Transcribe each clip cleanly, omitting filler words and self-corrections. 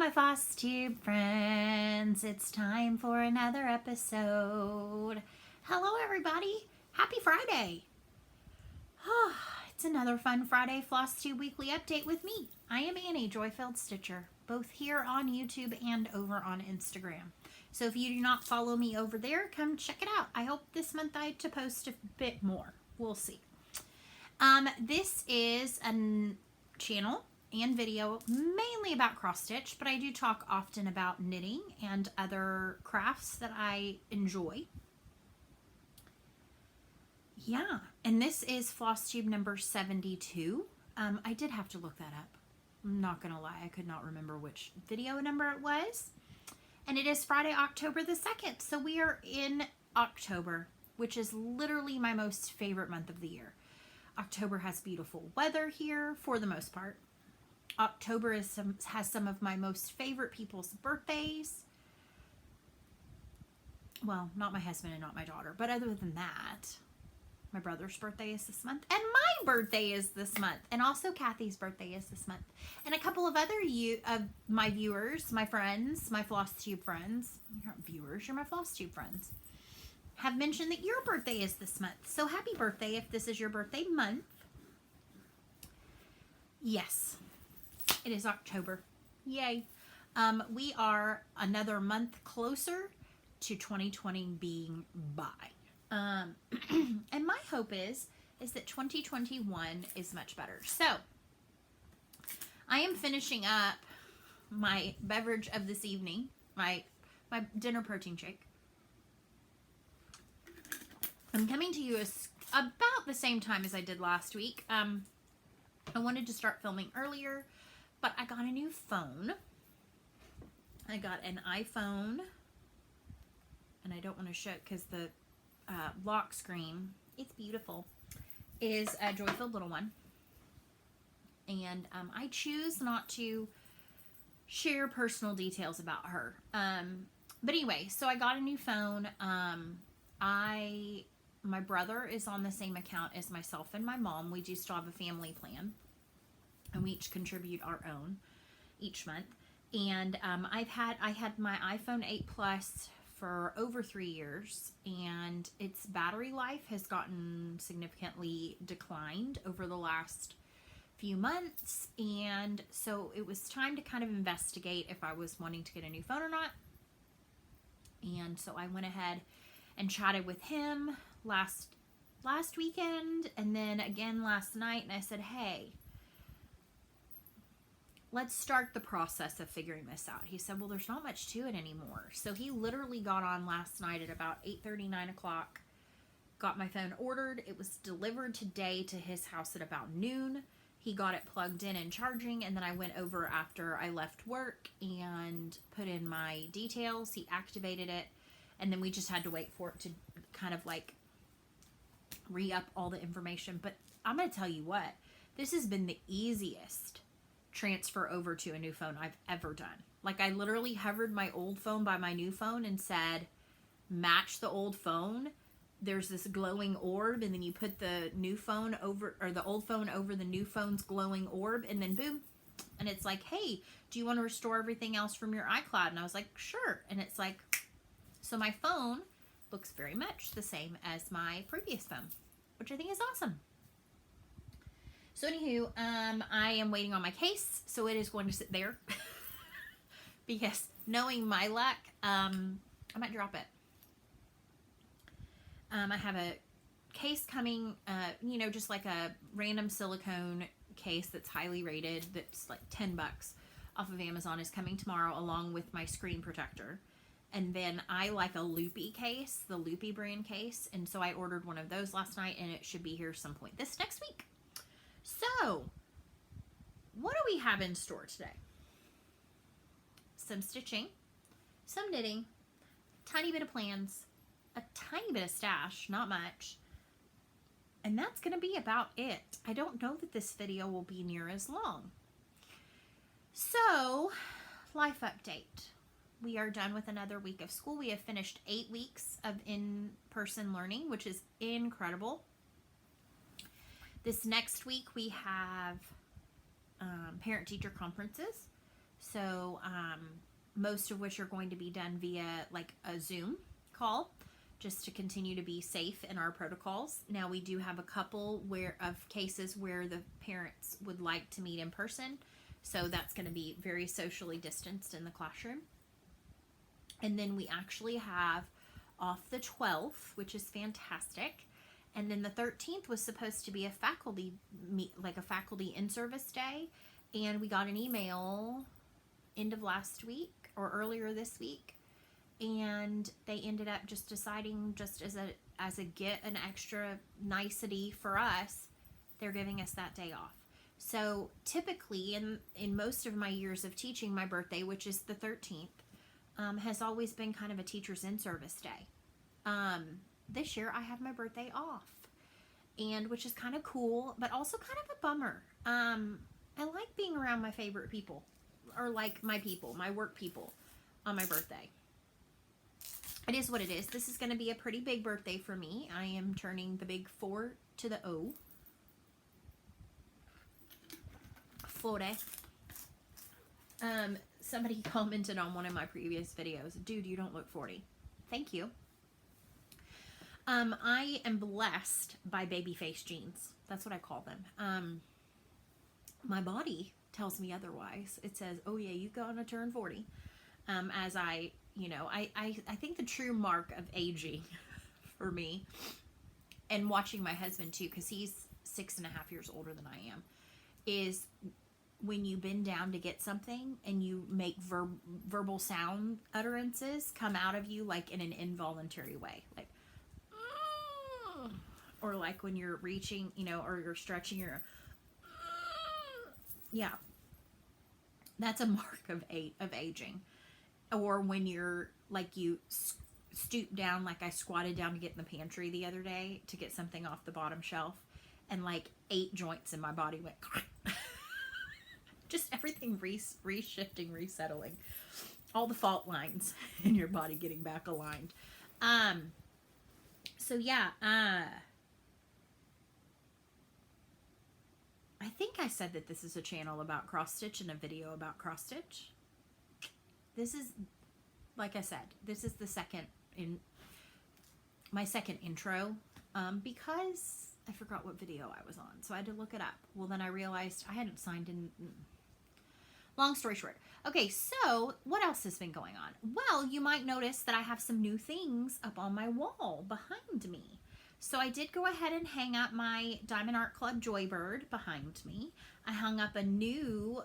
my Flosstube friends. It's time for another episode. Hello, everybody. Happy Friday. It's another fun Friday Flosstube Weekly Update with me. I am Annie, Joy-Filled Stitcher, both here on YouTube and over on Instagram. So if you do not follow me over there, come check it out. I hope this month I to post a bit more. We'll see. This is a channel and video mainly about cross stitch, but I do talk often about knitting and other crafts that I enjoy. Yeah, and this is Flosstube number 72. I did have to look that up. I'm not gonna lie, I could not remember which video number it was. And it is Friday, October the 2nd. So we are in October, which is literally my most favorite month of the year. October has beautiful weather here for the most part. October has some of my most favorite people's birthdays. Well, not my husband and not my daughter, but other than that, my brother's birthday is this month, and my birthday is this month, and also Kathy's birthday is this month, and a couple of other my viewers, my friends, my Flosstube friends, you're not viewers, you're my Flosstube friends, have mentioned that your birthday is this month. So happy birthday if this is your birthday month. Yes, it is October. Yay. We are another month closer to 2020 being by. And my hope is that 2021 is much better. So I am finishing up my beverage of this evening, my dinner protein shake. I'm coming to you about the same time as I did last week. I wanted to start filming earlier, but I got a new phone. I got an iPhone, and I don't want to show it because the lock screen, it's beautiful, is a Joy-Filled little one. And I choose not to share personal details about her. But anyway, so I got a new phone. My brother is on the same account as myself and my mom. We do still have a family plan, and we each contribute our own each month. And I had my iPhone 8 Plus for over 3 years, and its battery life has gotten significantly declined over the last few months, and so it was time to kind of investigate if I was wanting to get a new phone or not. And so I went ahead and chatted with him last weekend, and then again last night, and I said, hey, let's start the process of figuring this out. He said, well, there's not much to it anymore. So he literally got on last night at about 8:30, 9 o'clock, got my phone ordered. It was delivered today to his house at about noon. He got it plugged in and charging, and then I went over after I left work and put in my details. He activated it, and then we just had to wait for it to kind of like re-up all the information. But I'm going to tell you what, this has been the easiest transfer over to a new phone I've ever done. Like, I literally hovered my old phone by my new phone and said, match the old phone. There's this glowing orb, and then you put the new phone over, or the old phone over the new phone's glowing orb, and then boom. And it's like, hey, do you want to restore everything else from your iCloud? And I was like, sure. And it's like, so my phone looks very much the same as my previous phone, which I think is awesome. So anywho, I am waiting on my case, so it is going to sit there because knowing my luck, I might drop it. I have a case coming, you know, just like a random silicone case that's highly rated, that's like $10 off of Amazon, is coming tomorrow along with my screen protector. And then I like a loopy case, the loopy brand case, and so I ordered one of those last night, and it should be here some point this next week. So, what do we have in store today? Some stitching, some knitting, tiny bit of plans, a tiny bit of stash, not much. And that's going to be about it. I don't know that this video will be near as long. So, life update. We are done with another week of school. We have finished 8 weeks of in-person learning, which is incredible. This next week we have parent-teacher conferences. So most of which are going to be done via like a Zoom call, just to continue to be safe in our protocols. Now we do have a couple of cases where the parents would like to meet in person. So that's going to be very socially distanced in the classroom. And then we actually have off the 12th, which is fantastic. And then the 13th was supposed to be a faculty in-service day. And we got an email end of last week or earlier this week. And they ended up just deciding, just as an extra nicety for us, they're giving us that day off. So typically in most of my years of teaching, my birthday, which is the 13th, has always been kind of a teacher's in-service day. This year I have my birthday off, and which is kind of cool, but also kind of a bummer. I like being around my favorite people, or like my work people, on my birthday. It is what it is. This is going to be a pretty big birthday for me. I am turning the big 4 to the O. 40. Somebody commented on one of my previous videos, dude, you don't look 40. Thank you. I am blessed by baby face jeans. That's what I call them. My body tells me otherwise. It says, oh yeah, you gonna turn 40. As I think the true mark of aging for me, and watching my husband too, because he's 6.5 years older than I am, is when you bend down to get something and you make verbal sound utterances come out of you like in an involuntary way, like, or like when you're reaching, or you're stretching your, yeah, that's a mark of aging. Or when you're like, you stoop down, like I squatted down to get in the pantry the other day to get something off the bottom shelf, and like 8 joints in my body went just everything reshifting, resettling, all the fault lines in your body getting back aligned. So yeah, I think I said that this is a channel about cross stitch and a video about cross stitch. This is, like I said, this is my second intro, because I forgot what video I was on, so I had to look it up. Well, then I realized I hadn't signed in. Long story short. Okay, so what else has been going on? Well, you might notice that I have some new things up on my wall behind me. So I did go ahead and hang up my Diamond Art Club Joybird behind me. I hung up a new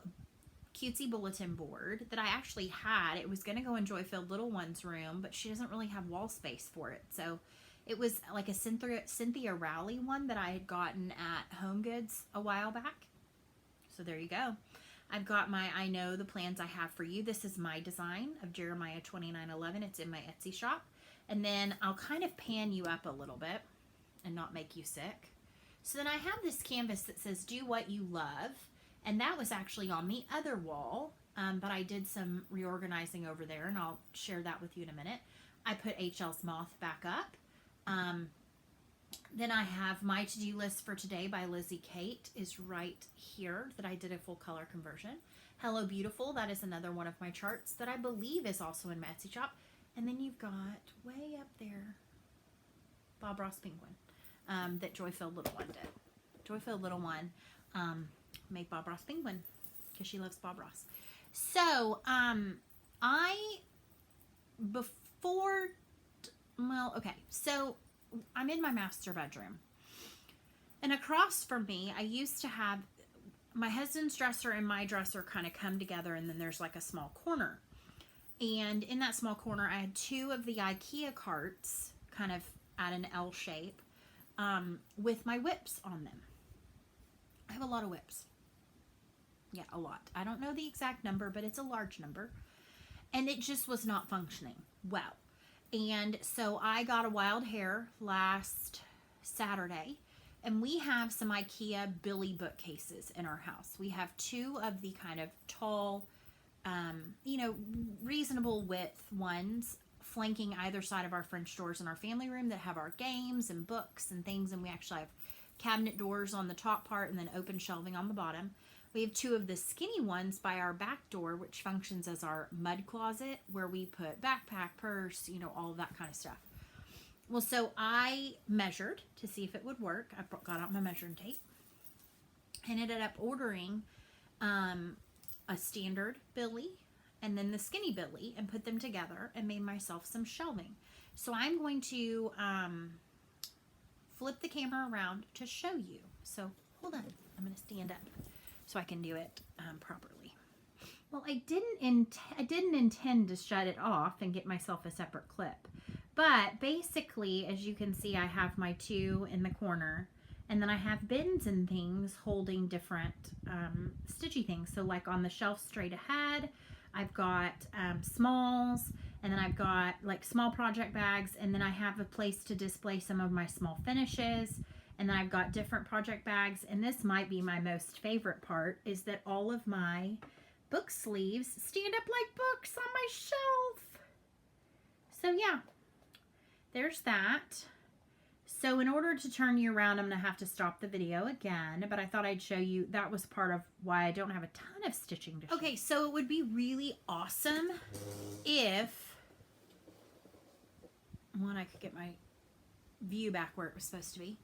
cutesy bulletin board that I actually had. It was going to go in Joy-Filled Little One's room, but she doesn't really have wall space for it. So it was like a Cynthia Rowley one that I had gotten at Home Goods a while back. So there you go. I've got my I Know the Plans I Have for You. This is my design of Jeremiah 29:11. It's in my Etsy shop. And then I'll kind of pan you up a little bit and not make you sick. So then I have this canvas that says Do What You Love. And that was actually on the other wall. But I did some reorganizing over there, and I'll share that with you in a minute. I put HL's Moth back up. Then I have my to-do list for today by Lizzie Kate is right here, that I did a full color conversion. Hello Beautiful, that is another one of my charts that I believe is also in my Etsy shop. And then you've got way up there, Bob Ross Penguin, that Joy-Filled Little One did. Joy-Filled Little One made Bob Ross Penguin because she loves Bob Ross. So so I'm in my master bedroom, and across from me, I used to have my husband's dresser and my dresser kind of come together, and then there's like a small corner. And in that small corner, I had 2 of the IKEA carts kind of at an L shape, with my whips on them. I have a lot of whips. Yeah, a lot. I don't know the exact number, but it's a large number. And it just was not functioning well. And so I got a wild hair last Saturday, and we have some IKEA Billy bookcases in our house. We have 2 of the kind of tall, reasonable width ones flanking either side of our French doors in our family room that have our games and books and things. And we actually have cabinet doors on the top part and then open shelving on the bottom. We have 2 of the skinny ones by our back door, which functions as our mud closet where we put backpack, purse, you know, all of that kind of stuff. Well, so I measured to see if it would work. I got out my measuring tape and ended up ordering a standard billy and then the skinny billy and put them together and made myself some shelving. So I'm going to flip the camera around to show you. So hold on, I'm going to stand up so I can do it properly. Well, I didn't intend to shut it off and get myself a separate clip, but basically, as you can see, I have my 2 in the corner, and then I have bins and things holding different stitchy things. So like on the shelf straight ahead, I've got smalls, and then I've got like small project bags, and then I have a place to display some of my small finishes. And then I've got different project bags, and this might be my most favorite part, is that all of my book sleeves stand up like books on my shelf. So yeah, there's that. So in order to turn you around, I'm going to have to stop the video again, but I thought I'd show you, that was part of why I don't have a ton of stitching to show. Okay, so it would be really awesome if, one, I could get my view back where it was supposed to be.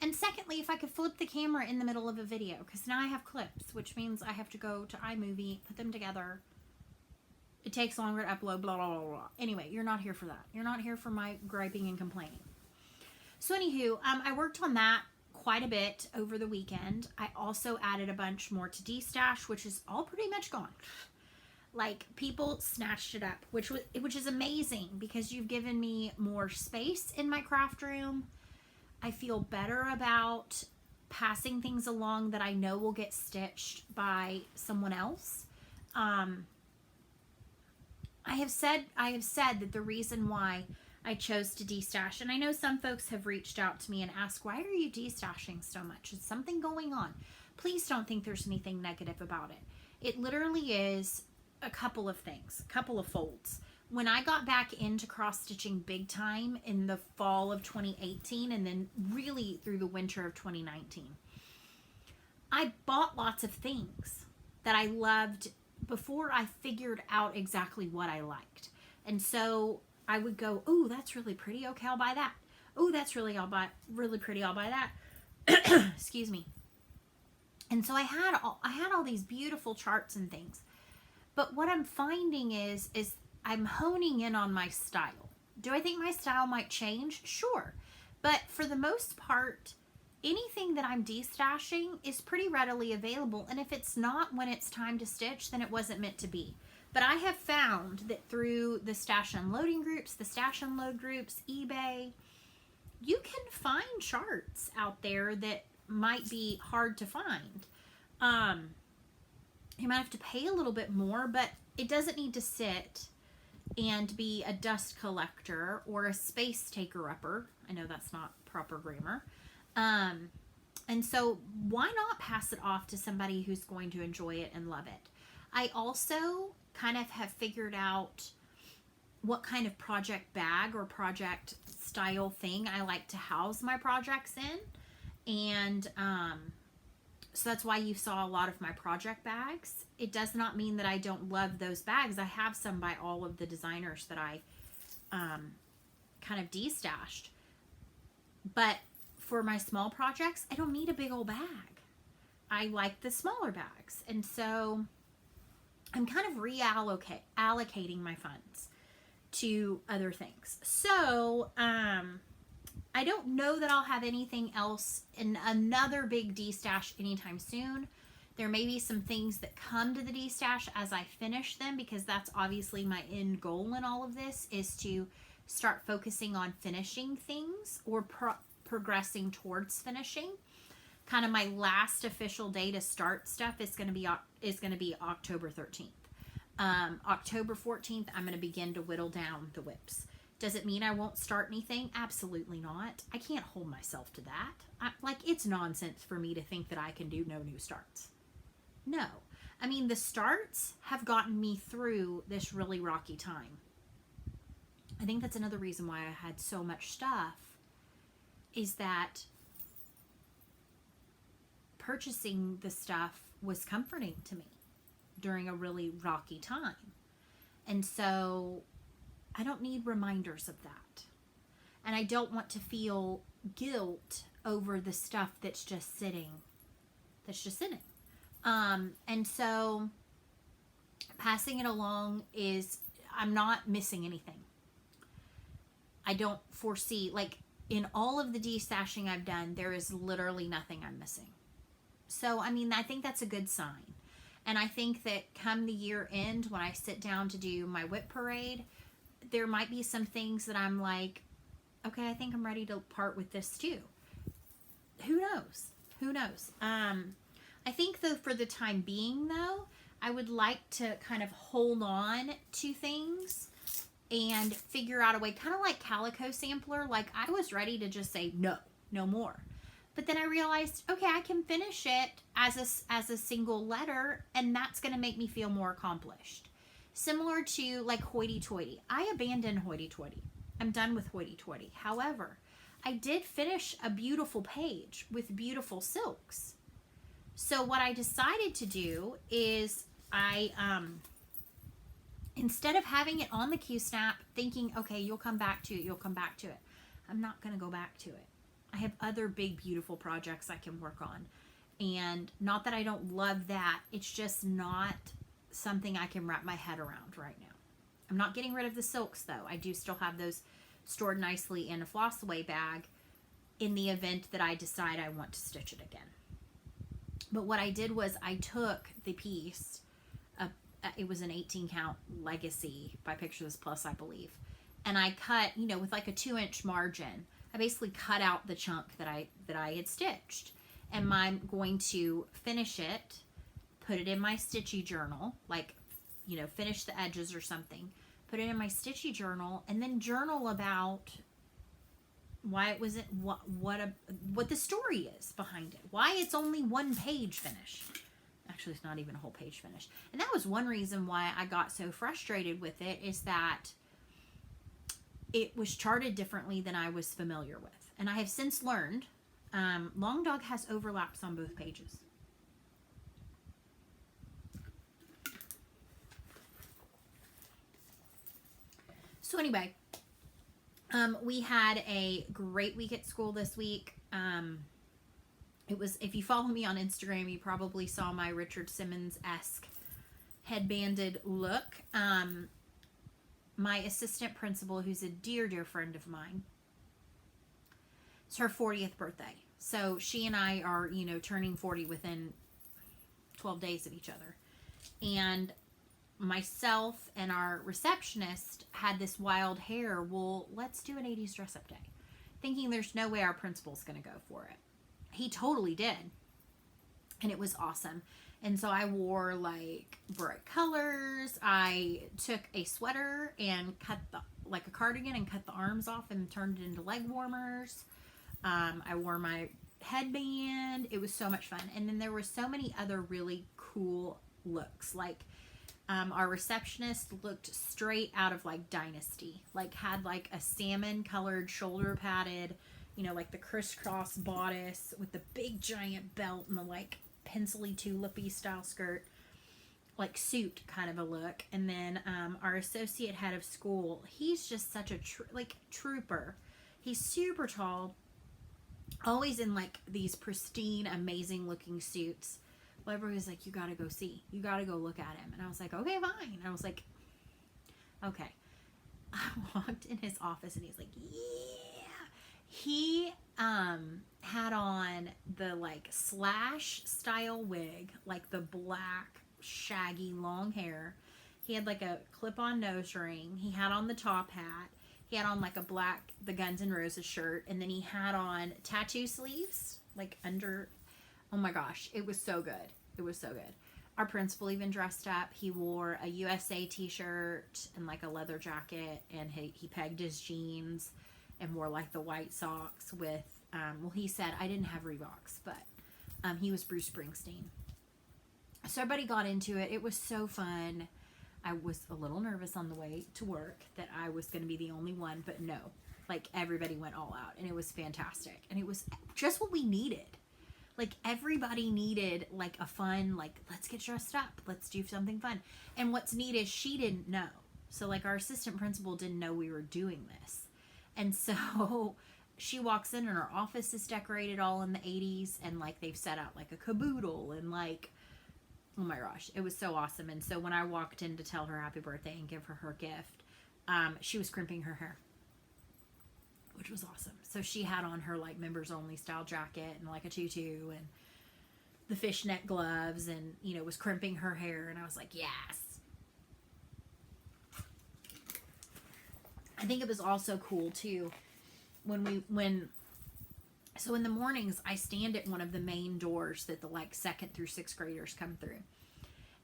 And secondly, if I could flip the camera in the middle of a video, because now I have clips, which means I have to go to iMovie, put them together. It takes longer to upload, blah, blah, blah, blah. Anyway, you're not here for that. You're not here for my griping and complaining. So anywho, I worked on that quite a bit over the weekend. I also added a bunch more to D-Stash, which is all pretty much gone. Like, people snatched it up, which is amazing because you've given me more space in my craft room. I feel better about passing things along that I know will get stitched by someone else. I have said that the reason why I chose to de-stash, and I know some folks have reached out to me and asked, why are you de-stashing so much? Is something going on? Please don't think there's anything negative about it. It literally is a couple of things, a couple of folds. When I got back into cross-stitching big time in the fall of 2018 and then really through the winter of 2019, I bought lots of things that I loved before I figured out exactly what I liked. And so I would go, oh, that's really pretty. Okay, I'll buy that. Oh, that's really pretty. I'll buy that. Excuse me. And so I had all these beautiful charts and things. But what I'm finding is I'm honing in on my style. Do I think my style might change? Sure. But for the most part, anything that I'm de-stashing is pretty readily available. And if it's not when it's time to stitch, then it wasn't meant to be. But I have found that through the stash unloading groups, the stash unload groups, eBay, you can find charts out there that might be hard to find. You might have to pay a little bit more, but it doesn't need to sit and be a dust collector or a space taker-upper. I know that's not proper grammar. And so why not pass it off to somebody who's going to enjoy it and love it? I also kind of have figured out what kind of project bag or project style thing I like to house my projects in. And so that's why you saw a lot of my project bags. It does not mean that I don't love those bags. I have some by all of the designers that I kind of de-stashed. But for my small projects, I don't need a big old bag. I like the smaller bags. And so I'm kind of allocating my funds to other things. So I don't know that I'll have anything else in another big de-stash anytime soon. There may be some things that come to the de-stash as I finish them, because that's obviously my end goal in all of this, is to start focusing on finishing things or progressing towards finishing. Kind of my last official day to start stuff is going to be October 13th. October 14th, I'm going to begin to whittle down the whips. Does it mean I won't start anything? Absolutely not. I can't hold myself to that. It's nonsense for me to think that I can do no new starts. No. I mean, the starts have gotten me through this really rocky time. I think that's another reason why I had so much stuff, is that purchasing the stuff was comforting to me during a really rocky time. And so I don't need reminders of that. And I don't want to feel guilt over the stuff that's just sitting. And so passing it along is, I'm not missing anything. I don't foresee, like, in all of the destashing I've done, there is literally nothing I'm missing. So, I mean, I think that's a good sign. And I think that come the year end, when I sit down to do my whip parade, there might be some things that I'm like, okay, I think I'm ready to part with this too. Who knows? Who knows? I think, though, for the time being, though, I would like to kind of hold on to things and figure out a way, kind of like Calico Sampler. Like, I was ready to just say, no more. But then I realized, okay, I can finish it as a single letter, and that's going to make me feel more accomplished. Similar to, like, hoity-toity. I abandoned hoity-toity. I'm done with hoity-toity. However, I did finish a beautiful page with beautiful silks. So what I decided to do is instead of having it on the Q-snap, thinking, okay, you'll come back to it, I'm not going to go back to it. I have other big, beautiful projects I can work on. And not that I don't love that, it's just not something I can wrap my head around right now. I'm not getting rid of the silks, though. I do still have those stored nicely in a floss away bag in the event that I decide I want to stitch it again. But what I did was I took the piece, it was an 18 count Legacy by BagzPlus, I believe, and I cut, with like a 2-inch margin. I basically cut out the chunk that I had stitched, and I'm going to finish it, put it in my stitchy journal, like, finish the edges or something, put it in my stitchy journal, and then journal about why it wasn't, what the story is behind it, why it's only one page finished. Actually, it's not even a whole page finished. And that was one reason why I got so frustrated with it, is that it was charted differently than I was familiar with. And I have since learned, Long Dog has overlaps on both pages. So anyway, we had a great week at school this week. It was, if you follow me on Instagram, you probably saw my Richard Simmons-esque headbanded look. My assistant principal, who's a dear, dear friend of mine, it's her 40th birthday. So she and I are, turning 40 within 12 days of each other. And myself and our receptionist had this wild hair. Well, let's do an 80s dress-up day. Thinking there's no way our principal's going to go for it. He totally did. And it was awesome. And so I wore like bright colors. I took a sweater and cut like a cardigan and cut the arms off and turned it into leg warmers. I wore my headband. It was so much fun. And then there were so many other really cool looks. Like our receptionist looked straight out of like Dynasty. Like had like a salmon colored shoulder padded, like the crisscross bodice with the big giant belt and the like pencily tulipy style skirt, like suit kind of a look. And then our associate head of school, he's just such a trooper. He's super tall, always in like these pristine, amazing looking suits. Well, everybody was like, you gotta go see, you gotta go look at him. And I was like, okay, fine. And I was like, okay. I walked in his office and he's like, yeah. He had on the like Slash style wig, like the black shaggy long hair. He had like a clip-on nose ring. He had on the top hat. He had on like a black the Guns N' Roses shirt, and then he had on tattoo sleeves like under. Oh my gosh, it was so good. It was so good. Our principal even dressed up. He wore a USA t-shirt and like a leather jacket, and he pegged his jeans and wore like the white socks with, well, he said, I didn't have Reeboks, but he was Bruce Springsteen. So everybody got into it. It was so fun. I was a little nervous on the way to work that I was going to be the only one, but no, like everybody went all out, and it was fantastic. And it was just what we needed. Like, everybody needed, like, a fun, like, let's get dressed up. Let's do something fun. And what's neat is she didn't know. So, like, our assistant principal didn't know we were doing this. And so she walks in and her office is decorated all in the 80s. And, like, they've set out, like, a caboodle. And, like, oh, my gosh. It was so awesome. And so when I walked in to tell her happy birthday and give her gift, she was crimping her hair, which was awesome. So she had on her, like, members only style jacket and, like, a tutu and the fishnet gloves and, you know, was crimping her hair. And I was like, yes. I think it was also cool too so in the mornings I stand at one of the main doors that the, like, 2nd through 6th graders come through.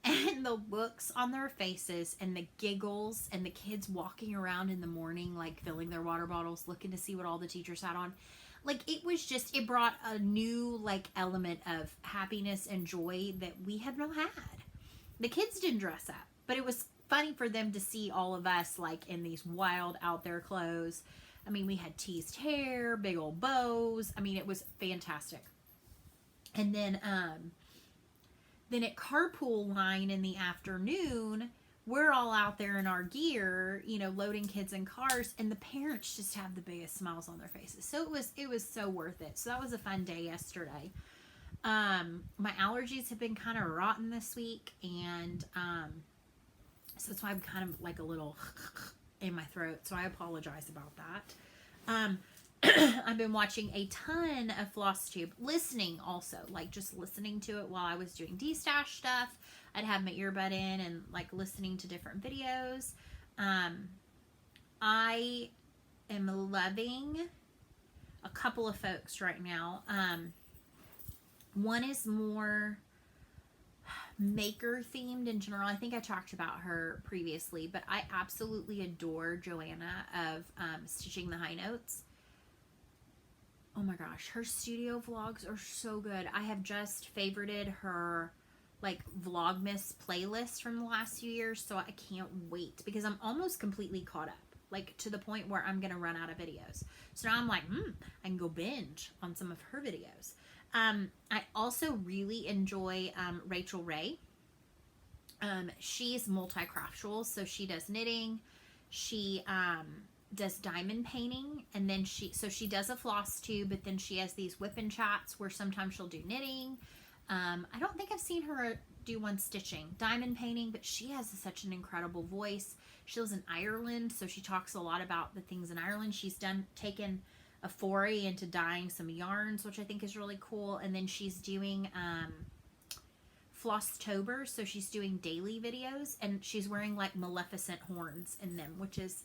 And the looks on their faces and the giggles and the kids walking around in the morning, like, filling their water bottles, looking to see what all the teachers had on. Like, it was just, it brought a new, like, element of happiness and joy that we have not had. The kids didn't dress up, but it was funny for them to see all of us, like, in these wild out there clothes. I mean, we had teased hair, big old bows. I mean, it was fantastic. And then at carpool line in the afternoon, we're all out there in our gear, you know, loading kids in cars, and the parents just have the biggest smiles on their faces. So it was so worth it. So that was a fun day yesterday. My allergies have been kind of rotten this week, and so that's why I'm kind of like a little in my throat. So I apologize about that. I've been watching a ton of Flosstube, listening also, like, just listening to it while I was doing de-stash stuff. I'd have my earbud in and, like, listening to different videos. I am loving a couple of folks right now. One is more maker themed in general. I think I talked about her previously, but I absolutely adore Joanna of Stitching the High Notes. Oh my gosh, her studio vlogs are so good. I have just favorited her, like, Vlogmas playlist from the last few years, so I can't wait because I'm almost completely caught up, like, to the point where I'm gonna run out of videos. So now I'm like, I can go binge on some of her videos. I also really enjoy Rachel Ray. She's multi-craftual, so she does knitting, she does diamond painting, and then she does a Flosstube, but then she has these whipping chats where sometimes she'll do knitting. I don't think I've seen her do one stitching, diamond painting, but she has such an incredible voice. She lives in Ireland, so she talks a lot about the things in Ireland. She's taken a foray into dyeing some yarns, which I think is really cool. And then she's doing Flosstubers, so she's doing daily videos, and she's wearing, like, Maleficent horns in them, which is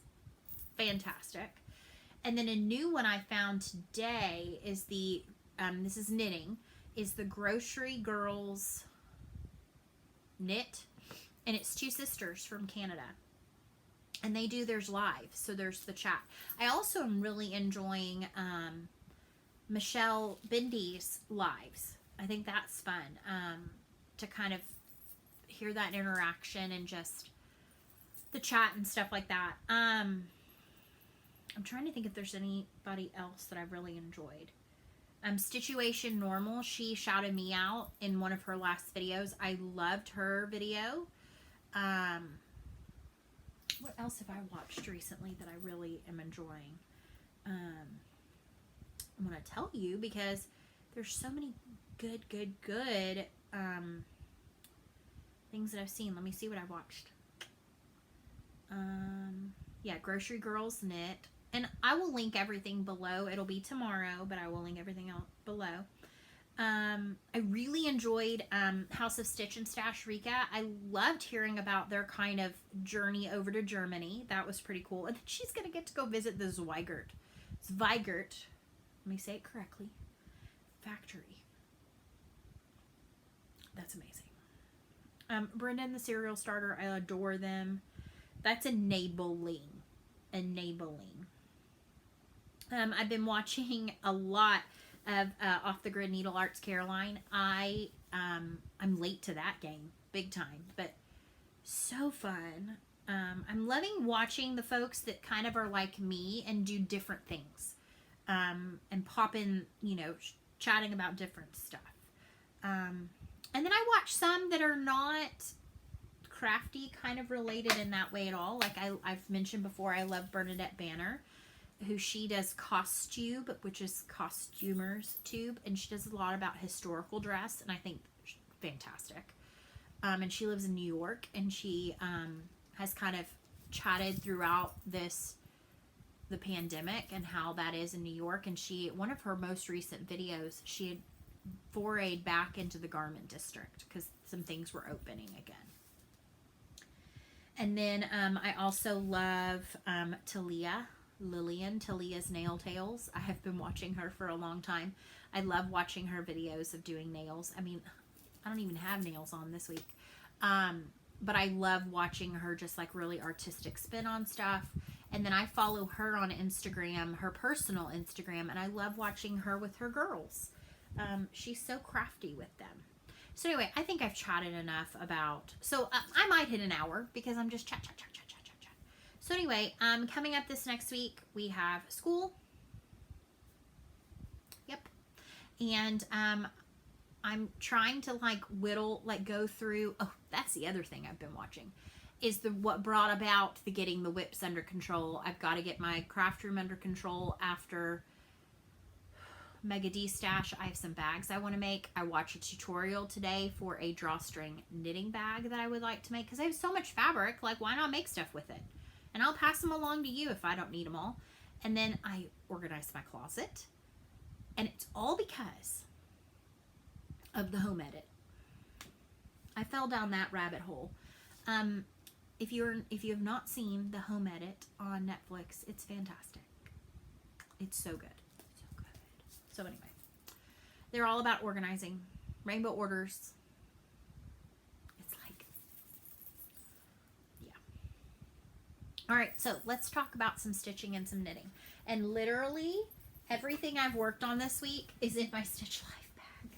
fantastic. And then a new one I found today is the this is knitting, is the Grocery Girls knit, and it's two sisters from Canada, and they do theirs live, so there's the chat. I also am really enjoying Michelle Bendy's lives. I think that's fun to kind of hear that interaction and just the chat and stuff like that. I'm trying to think if there's anybody else that I've really enjoyed. Situation Normal, she shouted me out in one of her last videos. I loved her video. What else have I watched recently that I really am enjoying? I'm going to tell you because there's so many good things that I've seen. Let me see what I watched. Yeah, Grocery Girls Knit. And I will link everything below. It'll be tomorrow, but I will link everything else below. I really enjoyed House of Stitch and Stash Rika. I loved hearing about their kind of journey over to Germany. That was pretty cool. And then she's going to get to go visit the Zweigert, let me say it correctly, factory. That's amazing. Brenda and the Cereal Starter, I adore them. That's enabling. I've been watching a lot of Off the Grid Needle Arts Caroline. I'm late to that game, big time, but so fun. I'm loving watching the folks that kind of are like me and do different things, and pop in, chatting about different stuff. And then I watch some that are not crafty kind of related in that way at all. Like I've mentioned before, I love Bernadette Banner, who she does Flosstube, which is Costumers Tube, and she does a lot about historical dress, and I think fantastic. And she lives in New York, and she has kind of chatted throughout the pandemic and how that is in New York. And one of her most recent videos, she had forayed back into the garment district because some things were opening again. And then I also love Talia's Nail Tales. I have been watching her for a long time. I love watching her videos of doing nails. I mean, I don't even have nails on this week. But I love watching her just like really artistic spin on stuff. And then I follow her on Instagram, her personal Instagram, and I love watching her with her girls. She's so crafty with them. So anyway, I think I've chatted enough about, so I might hit an hour because I'm just chat. So anyway, coming up this next week, we have school. Yep. And I'm trying to go through, oh, that's the other thing I've been watching, is what brought about the getting the whips under control. I've got to get my craft room under control after Mega D Stash. I have some bags I want to make. I watched a tutorial today for a drawstring knitting bag that I would like to make because I have so much fabric. Like, why not make stuff with it? And I'll pass them along to you if I don't need them all. And then I organized my closet. And it's all because of the home edit. I fell down that rabbit hole. If you have not seen the home edit on Netflix, it's fantastic. It's so good. So good. So anyway, they're all about organizing. Rainbow orders. It's like, yeah. All right, so let's talk about some stitching and some knitting. And literally everything I've worked on this week is in my Stitch Life bag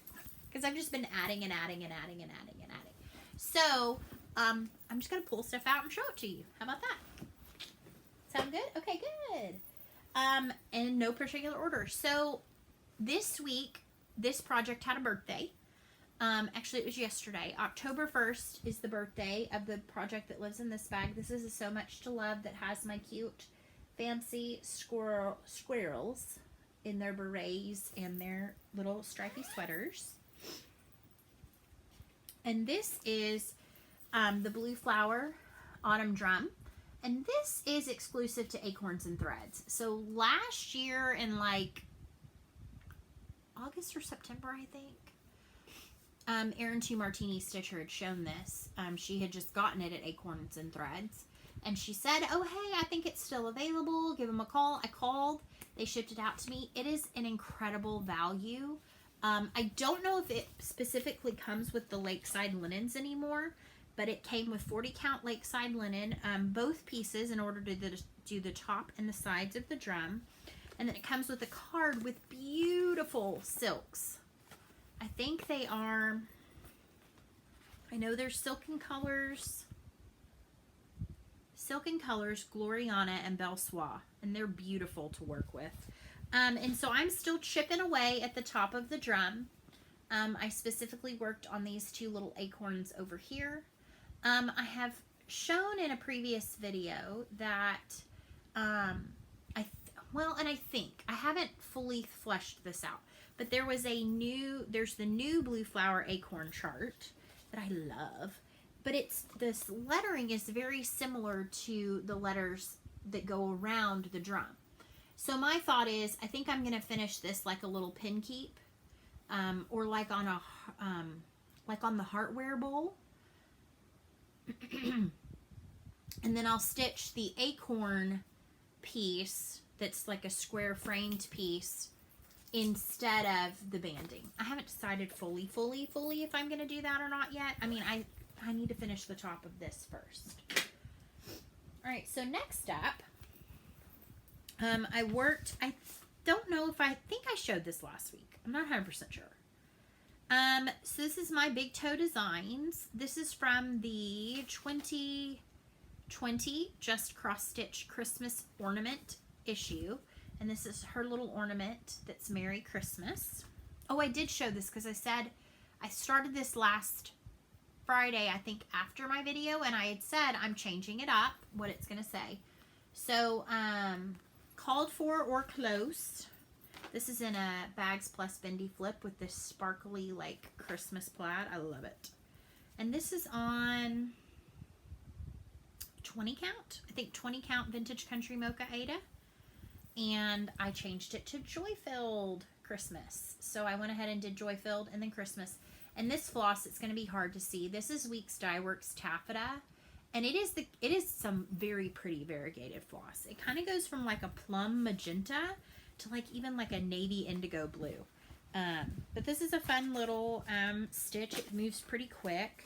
because I've just been adding and adding and adding and adding and adding. So I'm just going to pull stuff out and show it to you. How about that? Sound good? Okay, good. In no particular order. So this week, this project had a birthday. Actually, it was yesterday. October 1st is the birthday of the project that lives in this bag. This is a So Much to Love that has my cute, fancy squirrels in their berets and their little stripy sweaters. And this is the Blue Flower Autumn Drum. And this is exclusive to Acorns and Threads. So last year in like August or September, I think, Erin 2 Martini Stitcher had shown this. She had just gotten it at Acorns and Threads. And she said, oh, hey, I think it's still available. Give them a call. I called. They shipped it out to me. It is an incredible value. I don't know if it specifically comes with the Lakeside linens anymore, but it came with 40 count Lakeside linen, both pieces in order to do the top and the sides of the drum. And then it comes with a card with beautiful silks. I think they are, I know there's Silken Colors, Gloriana, and Belle Soie, and they're beautiful to work with. And so I'm still chipping away at the top of the drum. I specifically worked on these two little acorns over here. I have shown in a previous video that, I think, I haven't fully fleshed this out, but there's the new Blue Flower Acorn chart that I love, but this lettering is very similar to the letters that go around the drum. So my thought is, I think I'm going to finish this like a little pin keep, or like on the heartware bowl. And then I'll stitch the acorn piece that's like a square framed piece instead of the banding. I haven't decided fully if I'm going to do that or not yet. I mean, I need to finish the top of this first. All right, so next up, I don't know if I think I showed this last week. I'm not 100% sure. So this is my Big Toe Designs. This is from the 2020 Just Cross Stitch Christmas Ornament issue. And this is her little ornament that's Merry Christmas. Oh, I did show this because I said I started this last Friday, I think, after my video, and I had said I'm changing it up, what it's going to say. So, called for or close. This is in a BagzPlus Bendy flip with this sparkly, like, Christmas plaid. I love it. And this is on 20 count. I think 20 count Vintage Country Mocha Aida. And I changed it to Joy-Filled Christmas. So I went ahead and did Joy-Filled and then Christmas. And this floss, it's going to be hard to see. This is Weeks Dye Works Taffeta. And it is some very pretty variegated floss. It kind of goes from like a plum magenta to like even like a navy indigo blue. But this is a fun little stitch. It moves pretty quick.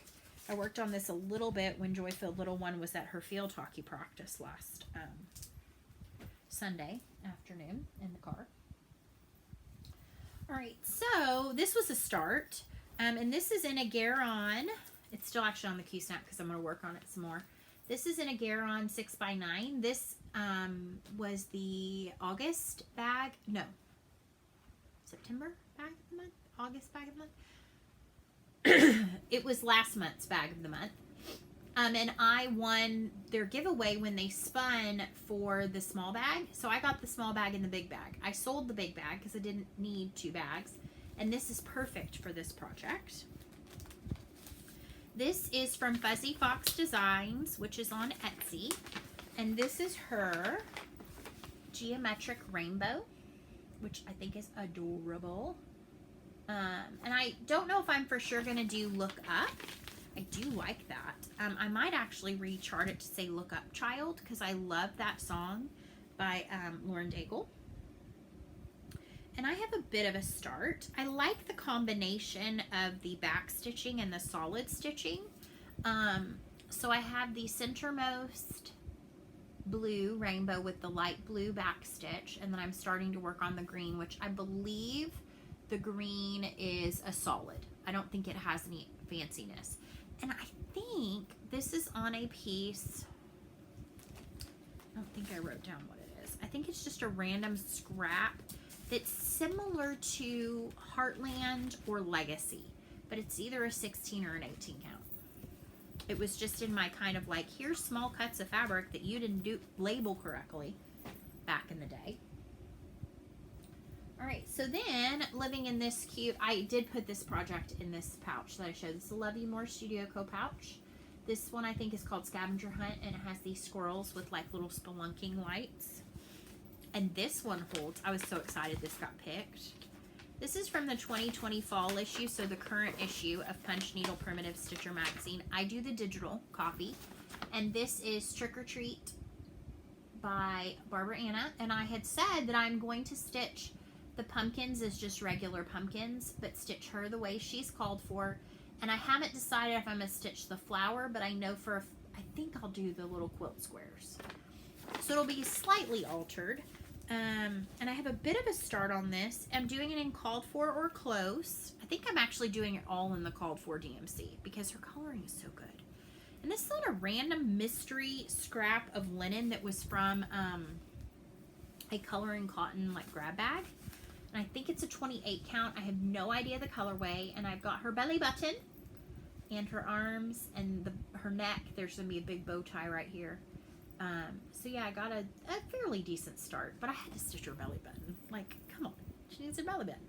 I worked on this a little bit when Joy-Filled Little One was at her field hockey practice last Sunday afternoon in the car. All right, so this was a start. And this is in a GaRon. It's still actually on the Q-Snap because I'm going to work on it some more. This is in a GaRon 6x9. This was the August bag. No. September bag of the month? August bag of the month? It was last month's bag of the month. And I won their giveaway when they spun for the small bag. So I got the small bag and the big bag. I sold the big bag because I didn't need 2 bags. And this is perfect for this project. This is from Fuzzy Fox Designs, which is on Etsy. And this is her geometric rainbow, which I think is adorable. And I don't know if I'm for sure going to do Look Up. I do like that. I might actually rechart it to say Look Up Child, because I love that song by Lauren Daigle. And I have a bit of a start. I like the combination of the back stitching and the solid stitching. So I have the centermost blue rainbow with the light blue back stitch, and then I'm starting to work on the green, which I believe the green is a solid. I don't think it has any fanciness. And I think this is on a piece, I don't think I wrote down what it is. I think it's just a random scrap that's similar to Heartland or Legacy, but it's either a 16 or an 18 count. It was just in my kind of like, here's small cuts of fabric that you didn't label correctly back in the day. All right, so then living in this cute, I did put this project in this pouch that I showed. This is a Love You More Studio Co pouch. This one I think is called Scavenger Hunt, and it has these squirrels with like little spelunking lights. And this one holds, I was so excited this got picked. This is from the 2020 fall issue, so the current issue of Punch Needle Primitive Stitcher magazine. I do the digital copy. And this is Trick or Treat by Barbara Anna. And I had said that I'm going to stitch the pumpkins as just regular pumpkins, but stitch her the way she's called for. And I haven't decided if I'm going to stitch the flower, but I know I think I'll do the little quilt squares. So it'll be slightly altered. And I have a bit of a start on this. I'm doing it in called for or close. I think I'm actually doing it all in the called for DMC because her coloring is so good. And this is on a random mystery scrap of linen that was from a coloring cotton like grab bag. And I think it's a 28 count. I have no idea the colorway. And I've got her belly button and her arms and her neck. There's going to be a big bow tie right here. So yeah, I got a fairly decent start, but I had to stitch her belly button. Like, come on, she needs her belly button.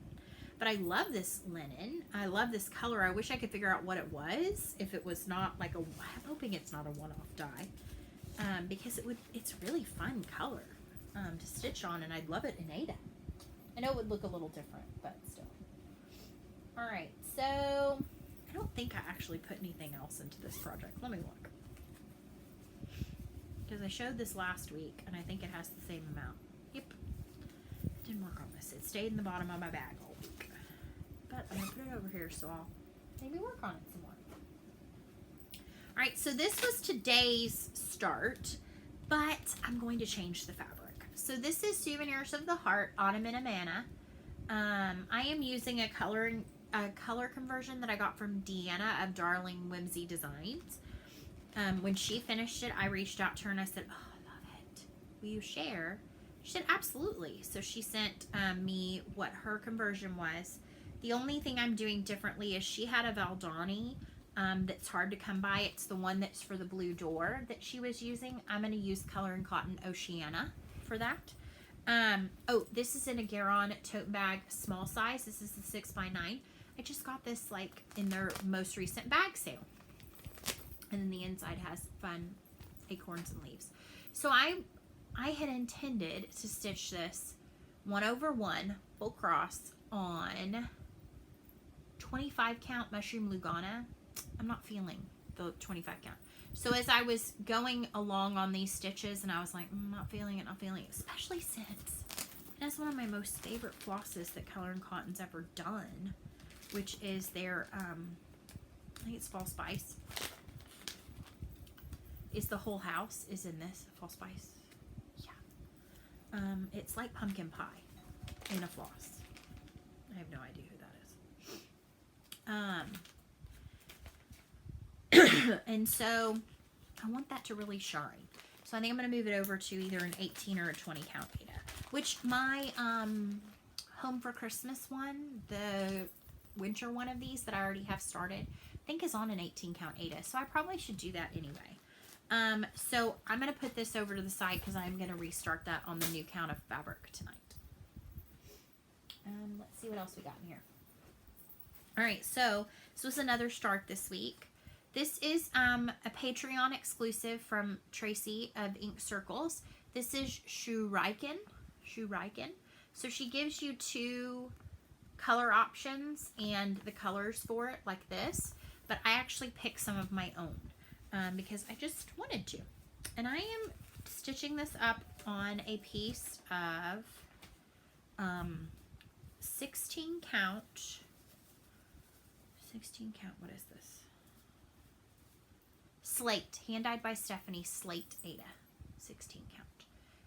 But I love this linen. I love this color. I wish I could figure out what it was. If it was not like I'm hoping it's not a one-off dye, because it's really fun color to stitch on, and I'd love it in Aida. I know it would look a little different, but still. All right, so I don't think I actually put anything else into this project. Let me look. Because I showed this last week, and I think it has the same amount. Yep. Didn't work on this. It stayed in the bottom of my bag all week. But I'm going to put it over here, so I'll maybe work on it some more. Alright, so this was today's start, but I'm going to change the fabric. So this is Souvenirs of the Heart, Autumn and Amana. I am using a color conversion that I got from Deanna of Darling Whimsy Designs. When she finished it, I reached out to her and I said, oh, I love it. Will you share? She said, absolutely. So she sent me what her conversion was. The only thing I'm doing differently is she had a Valdani that's hard to come by. It's the one that's for the blue door that she was using. I'm going to use Color and Cotton Oceana for that. Oh, this is in a GaRon tote bag, small size. This is the 6x9. I just got this like in their most recent bag sale. And then the inside has fun acorns and leaves. So I had intended to stitch this 1/1 full cross on 25 count Mushroom Lugana. I'm not feeling the 25 count. So as I was going along on these stitches, and I was like, not feeling it, especially since that's one of my most favorite flosses that Color and Cotton's ever done, which is their, I think it's Fall Spice. Is the whole house is in this Fall Spice. Yeah. It's like pumpkin pie in a floss. I have no idea who that is. And so I want that to really shine. So I think I'm going to move it over to either an 18 or a 20 count Aida. Which my Home for Christmas one, the winter one of these that I already have started, I think is on an 18 count Aida. So I probably should do that anyway. So I'm going to put this over to the side because I'm going to restart that on the new count of fabric tonight. Let's see what else we got in here. All right, so this was another start this week. This is a Patreon exclusive from Tracy of Ink Circles. This is Shuriken. So she gives you 2 color options and the colors for it like this. But I actually picked some of my own because I just wanted to. And I am stitching this up on a piece of 16 count. 16 count, what is this? Slate, hand-dyed by Stephanie, Slate Aida, 16 count.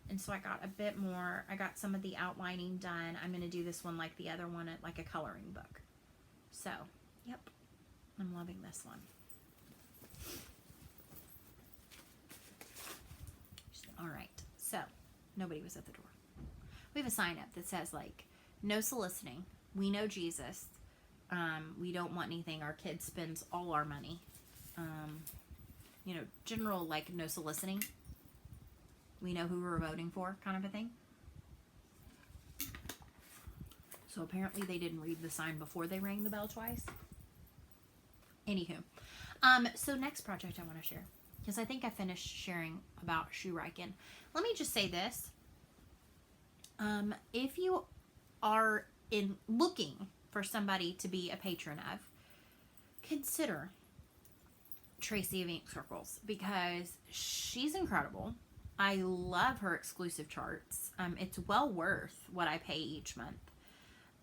And so I got a bit more, I got some of the outlining done. I'm going to do this one like the other one, like a coloring book. So, yep, I'm loving this one. All right, so nobody was at the door. We have a sign up that says like, no soliciting. We know Jesus. We don't want anything. Our kid spends all our money. You know, general like no soliciting. We know who we're voting for kind of a thing. So apparently they didn't read the sign before they rang the bell twice. Anywho. So next project I want to share. Because I think I finished sharing about Shuriken. Let me just say this. If you are looking for somebody to be a patron of, consider Tracy of Ink Circles because she's incredible. I love her exclusive charts. It's well worth what I pay each month.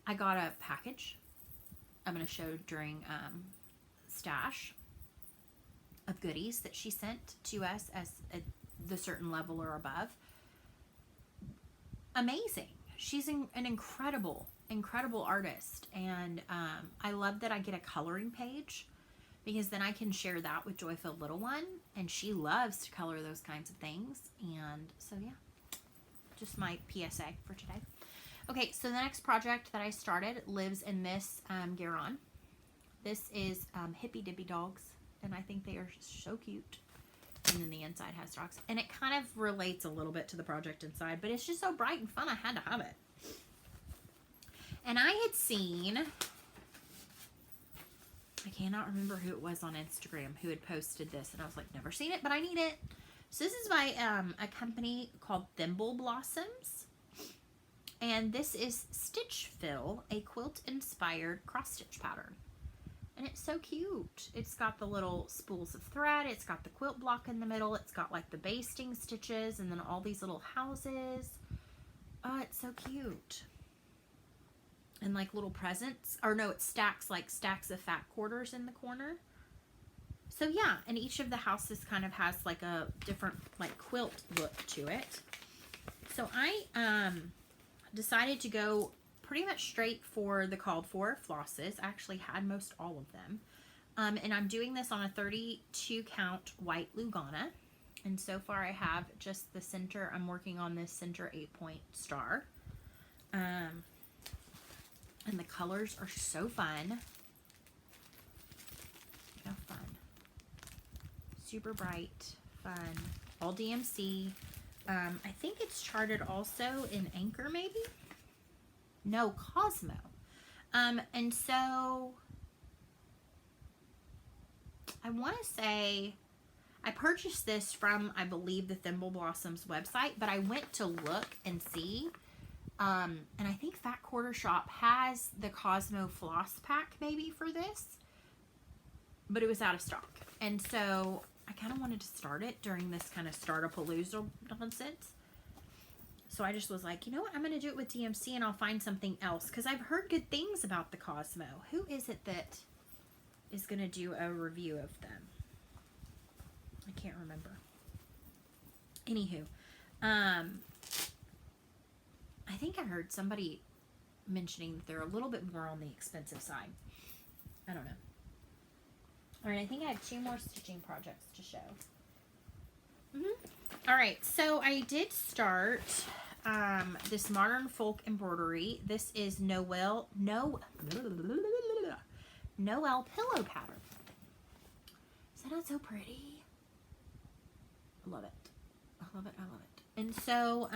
I got a package I'm going to show during stash of goodies that she sent to us as the certain level or above. Amazing. She's an incredible artist, and I love that I get a coloring page because then I can share that with Joyful Little One, and she loves to color those kinds of things. And so yeah, just my PSA for today. Okay, so the next project that I started lives in this GaRon. This is Hippy Dippy Dogs, and I think they are so cute. And then the inside has dogs, and it kind of relates a little bit to the project inside, but it's just so bright and fun. I had to have it. And I had seen, I cannot remember who it was on Instagram who had posted this, and I was like, never seen it, but I need it. So this is by a company called Thimble Blossoms, and this is Stitchville, a quilt-inspired cross-stitch pattern. And it's so cute. It's got the little spools of thread. It's got the quilt block in the middle. It's got like the basting stitches and then all these little houses. Oh, it's so cute. And like little presents. Or no, it stacks like stacks of fat quarters in the corner. So yeah, and each of the houses kind of has like a different like quilt look to it. So I decided to go pretty much straight for the called for flosses. I actually had most all of them. And I'm doing this on a 32 count White Lugana. And so far I have just the center. I'm working on this center 8-point star. And the colors are so fun. So fun. Super bright, fun. All DMC. I think it's charted also in Anchor, maybe? No, Cosmo. And so I want to say I purchased this from, I believe, the Thimble Blossoms website, but I went to look and see. And I think Fat Quarter Shop has the Cosmo Floss Pack maybe for this, but it was out of stock. And so I kind of wanted to start it during this kind of Start-a-Palooza nonsense. So I just was like, you know what? I'm going to do it with DMC and I'll find something else. Because I've heard good things about the Cosmo. Who is it that is going to do a review of them? I can't remember. Anywho. I think I heard somebody mentioning that they're a little bit more on the expensive side. I don't know. Alright, I think I have 2 more stitching projects to show. Alright, so I did start this Modern Folk Embroidery. This is Noel pillow pattern. Is that not so pretty? I love it. I love it. I love it. And so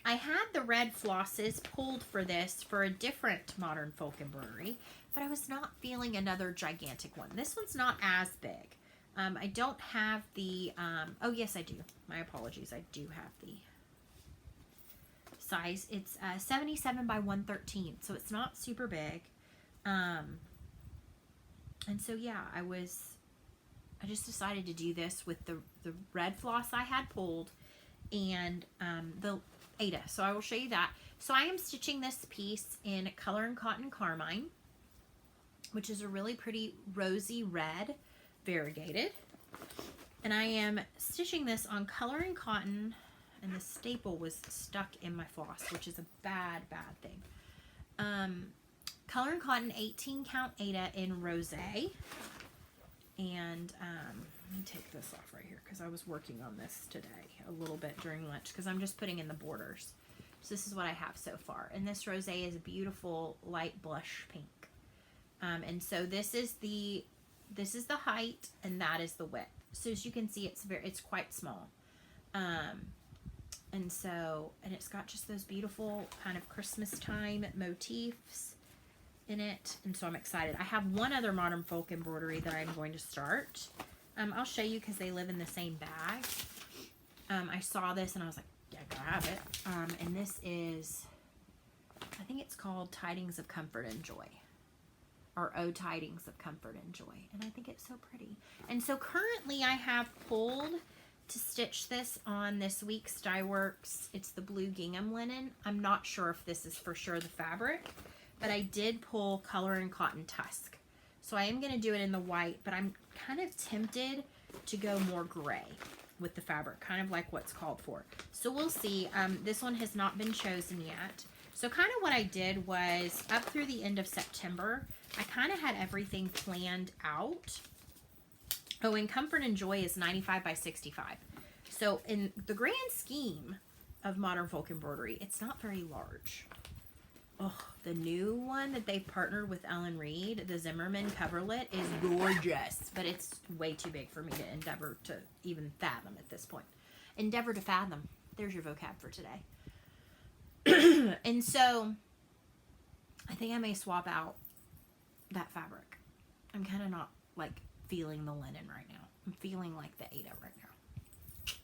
I had the red flosses pulled for this for a different Modern Folk Embroidery, but I was not feeling another gigantic one. This one's not as big. I don't have the, oh yes I do. My apologies. I do have the size. It's 77 by 113, so it's not super big. And so yeah, I just decided to do this with the red floss I had pulled and the Aida. So I will show you that. So I am stitching this piece in Color and Cotton Carmine, which is a really pretty rosy red variegated. And I am stitching this on Color and Cotton, and the staple was stuck in my floss, which is a bad thing. Color and Cotton 18 count Aida in Rosé. And let me take this off right here because I was working on this today a little bit during lunch because I'm just putting in the borders. So this is what I have so far. And this rosé is a beautiful light blush pink. And so this is the height and that is the width. So as you can see, it's quite small. And so, and it's got just those beautiful kind of Christmas time motifs in it. And so I'm excited. I have one other Modern Folk embroidery that I'm going to start. I'll show you because they live in the same bag. I saw this and I was like, yeah, I gotta have it. And this is, I think it's called Tidings of Comfort and Joy. Or Oh Tidings of Comfort and Joy. And I think it's so pretty. And so currently I have pulled to stitch this on this week's Dye Works. It's the blue gingham linen. I'm not sure if this is for sure the fabric, but I did pull Color and Cotton Tusk. So I am going to do it in the white, but I'm kind of tempted to go more gray with the fabric, kind of like what's called for. So we'll see. This one has not been chosen yet. So kind of what I did was up through the end of September, I kind of had everything planned out. Oh, and Comfort and Joy is 95 by 65. So in the grand scheme of Modern Folk Embroidery, it's not very large. Oh, the new one that they've partnered with Ellen Reed, the Zimmerman coverlet, is gorgeous. But it's way too big for me to endeavor to even fathom at this point. Endeavor to fathom. There's your vocab for today. And so, I think I may swap out that fabric. I'm kind of not, like, feeling the linen right now. I'm feeling like the Aida right now.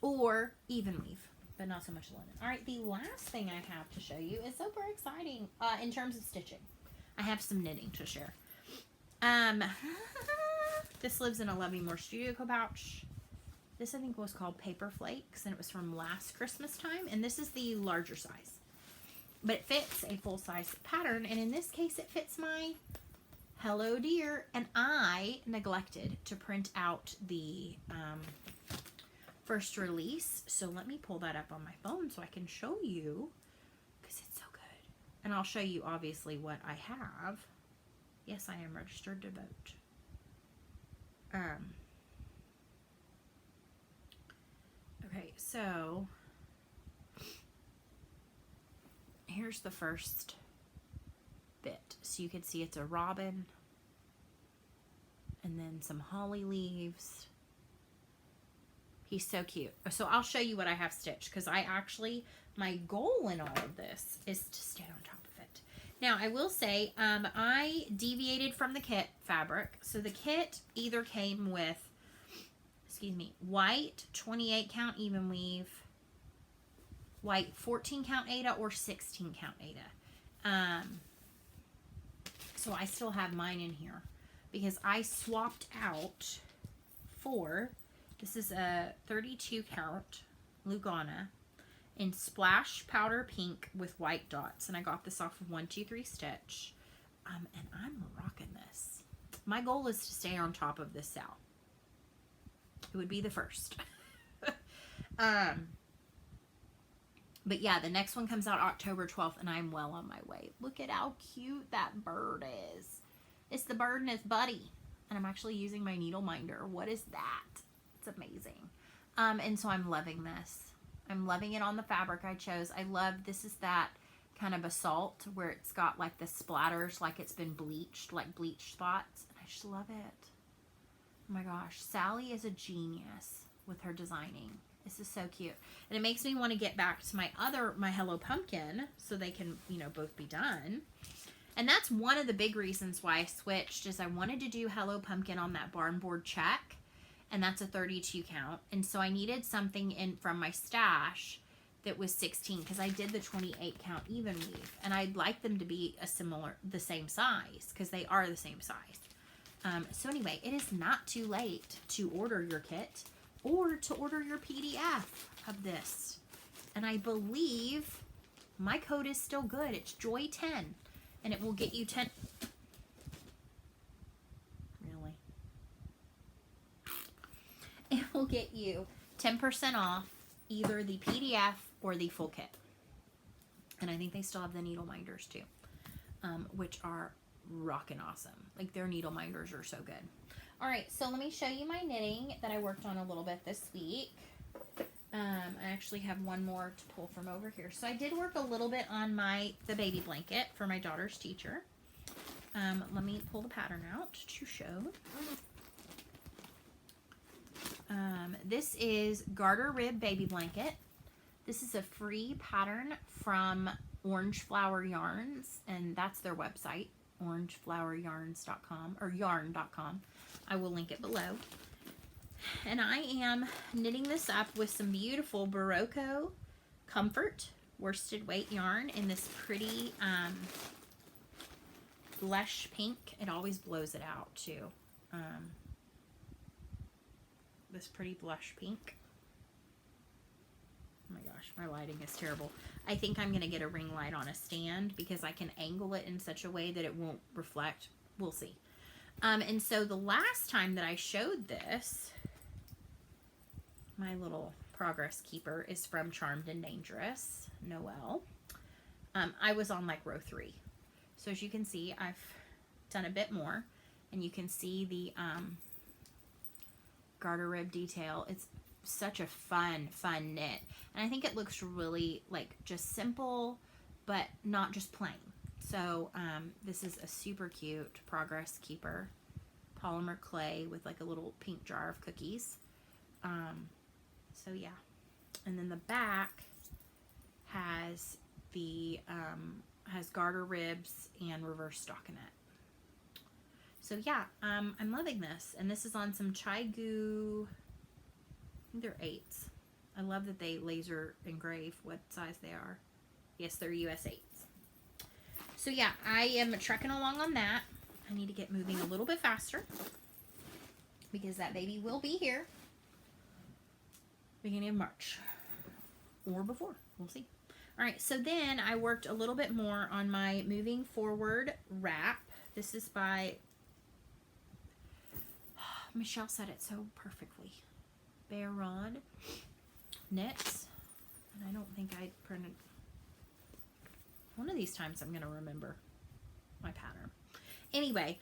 Or even weave, but not so much linen. All right, the last thing I have to show you is super exciting in terms of stitching. I have some knitting to share. This lives in a Love Me More Studio Co pouch. This I think was called Paper Flakes, and it was from last Christmas time, and this is the larger size. But it fits a full-size pattern, and in this case it fits my Hello Dear, and I neglected to print out the first release, so let me pull that up on my phone so I can show you, because it's so good. And I'll show you obviously what I have. Yes, I am registered to vote. Okay, so here's the first bit. So you can see it's a robin and then some holly leaves. He's so cute. So I'll show you what I have stitched, because my goal in all of this is to stay on top of it. Now, I will say, I deviated from the kit fabric. So the kit either came with, white 28 count even weave, white 14 count Aida, or 16 count Aida. So I still have mine in here because I swapped out for, this is a 32 count Lugana in splash powder pink with white dots, and I got this off of 123 Stitch, and I'm rocking this. My goal is to stay on top of this sale. It would be the first. But yeah, the next one comes out October 12th, and I'm well on my way. Look at how cute that bird is. It's the bird and his buddy, and I'm actually using my needle minder. What is that? It's amazing. And so I'm loving this. I'm loving it on the fabric I chose. I love, this is that kind of basalt where it's got like the splatters, like it's been bleached, like bleached spots. And I just love it. Oh my gosh. Sally is a genius with her designing. This is so cute. And it makes me want to get back to my Hello Pumpkin so they can, both be done. And that's one of the big reasons why I switched, is I wanted to do Hello Pumpkin on that barn board check. And that's a 32 count. And so I needed something in from my stash that was 16, because I did the 28 count even weave. And I'd like them to be the same size, because they are the same size. So anyway, it is not too late to order your kit or to order your PDF of this. And I believe my code is still good. It's JOY10, and it will get you 10. Really? It will get you 10% off either the PDF or the full kit. And I think they still have the needle minders too, which are rockin' awesome. Like, their needle minders are so good. All right, so let me show you my knitting that I worked on a little bit this week. I actually have one more to pull from over here. So I did work a little bit on the baby blanket for my daughter's teacher. Let me pull the pattern out to show. This is Garter Rib Baby Blanket. This is a free pattern from Orange Flower Yarns, and that's their website, orangefloweryarns.com or yarn.com. I will link it below. And I am knitting this up with some beautiful Barocco Comfort worsted weight yarn in this pretty blush pink. It always blows it out too. This pretty blush pink. Oh my gosh, my lighting is terrible. I think I'm going to get a ring light on a stand because I can angle it in such a way that it won't reflect. We'll see. And so the last time that I showed this, my little progress keeper is from Charmed and Dangerous, Noel. I was on like row 3. So as you can see, I've done a bit more, and you can see the garter rib detail. It's such a fun knit, and I think it looks really like just simple, but not just plain. So this is a super cute progress keeper, polymer clay with like a little pink jar of cookies. So yeah, and then the back has the has garter ribs and reverse stockinette. So yeah, I'm loving this, and this is on some Chai Gu. I think they're 8s. I love that they laser engrave what size they are. Yes, they're US 8s. So yeah, I am trekking along on that. I need to get moving a little bit faster because that baby will be here beginning of March or before. We'll see. All right, so then I worked a little bit more on my Moving Forward wrap. This is by Michelle said it so perfectly. GaRon Knits, and I don't think I printed. One of these times I'm going to remember my pattern. Anyway,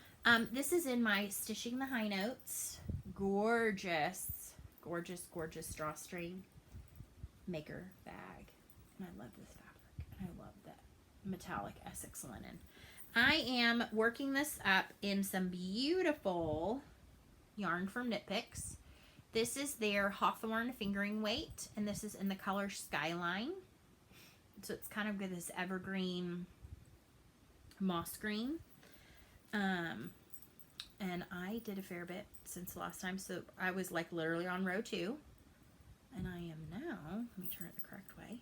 this is in my Stitching the High Notes gorgeous drawstring maker bag, and I love this fabric, and I love that metallic Essex linen. I am working this up in some beautiful yarn from Knit Picks. This is their Hawthorne fingering weight, and this is in the color Skyline. So it's kind of this evergreen moss green. And I did a fair bit since the last time, so I was like literally on row 2. And I am now, let me turn it the correct way.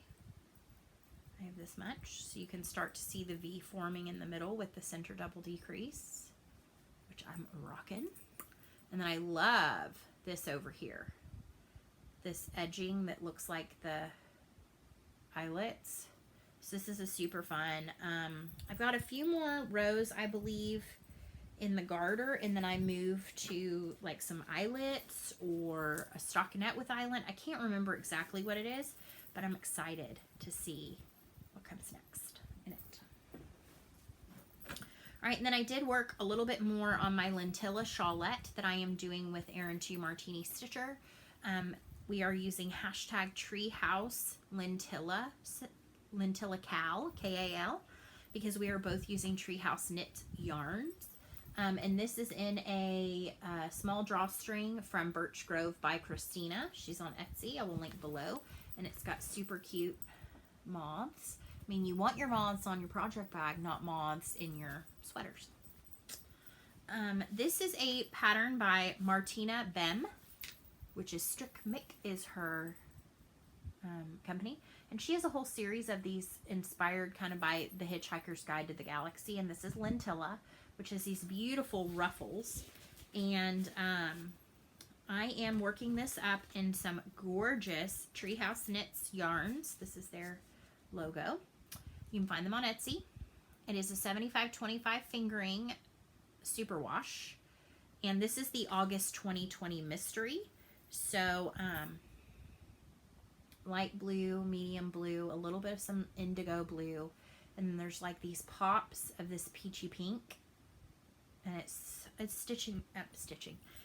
I have this much, so you can start to see the V forming in the middle with the center double decrease, which I'm rocking. And then I love this over here. This edging that looks like the eyelets. So this is a super fun. I've got a few more rows, I believe, in the garter, and then I move to like some eyelets or a stockinette with eyelet. I can't remember exactly what it is, but I'm excited to see what comes next in it. All right, and then I did work a little bit more on my lentilla shawlette that I am doing with Erin 2 Martini Stitcher. We are using hashtag Treehouse Lentilla Cal, K-A-L, because we are both using Treehouse knit yarns. And this is in a small drawstring from Birch Grove by Christina. She's on Etsy. I will link below. And it's got super cute moths. I mean, you want your moths on your project bag, not moths in your sweaters. This is a pattern by Martina Bem, which is Strickmick is her company. And she has a whole series of these inspired kind of by The Hitchhiker's Guide to the Galaxy. And this is Lentilla, which has these beautiful ruffles. And I am working this up in some gorgeous Treehouse Knits yarns. This is their logo. You can find them on Etsy. It is a 75-25 fingering superwash. And this is the August 2020 mystery. So, light blue, medium blue, a little bit of some indigo blue. And then there's like these pops of this peachy pink. And it's stitching.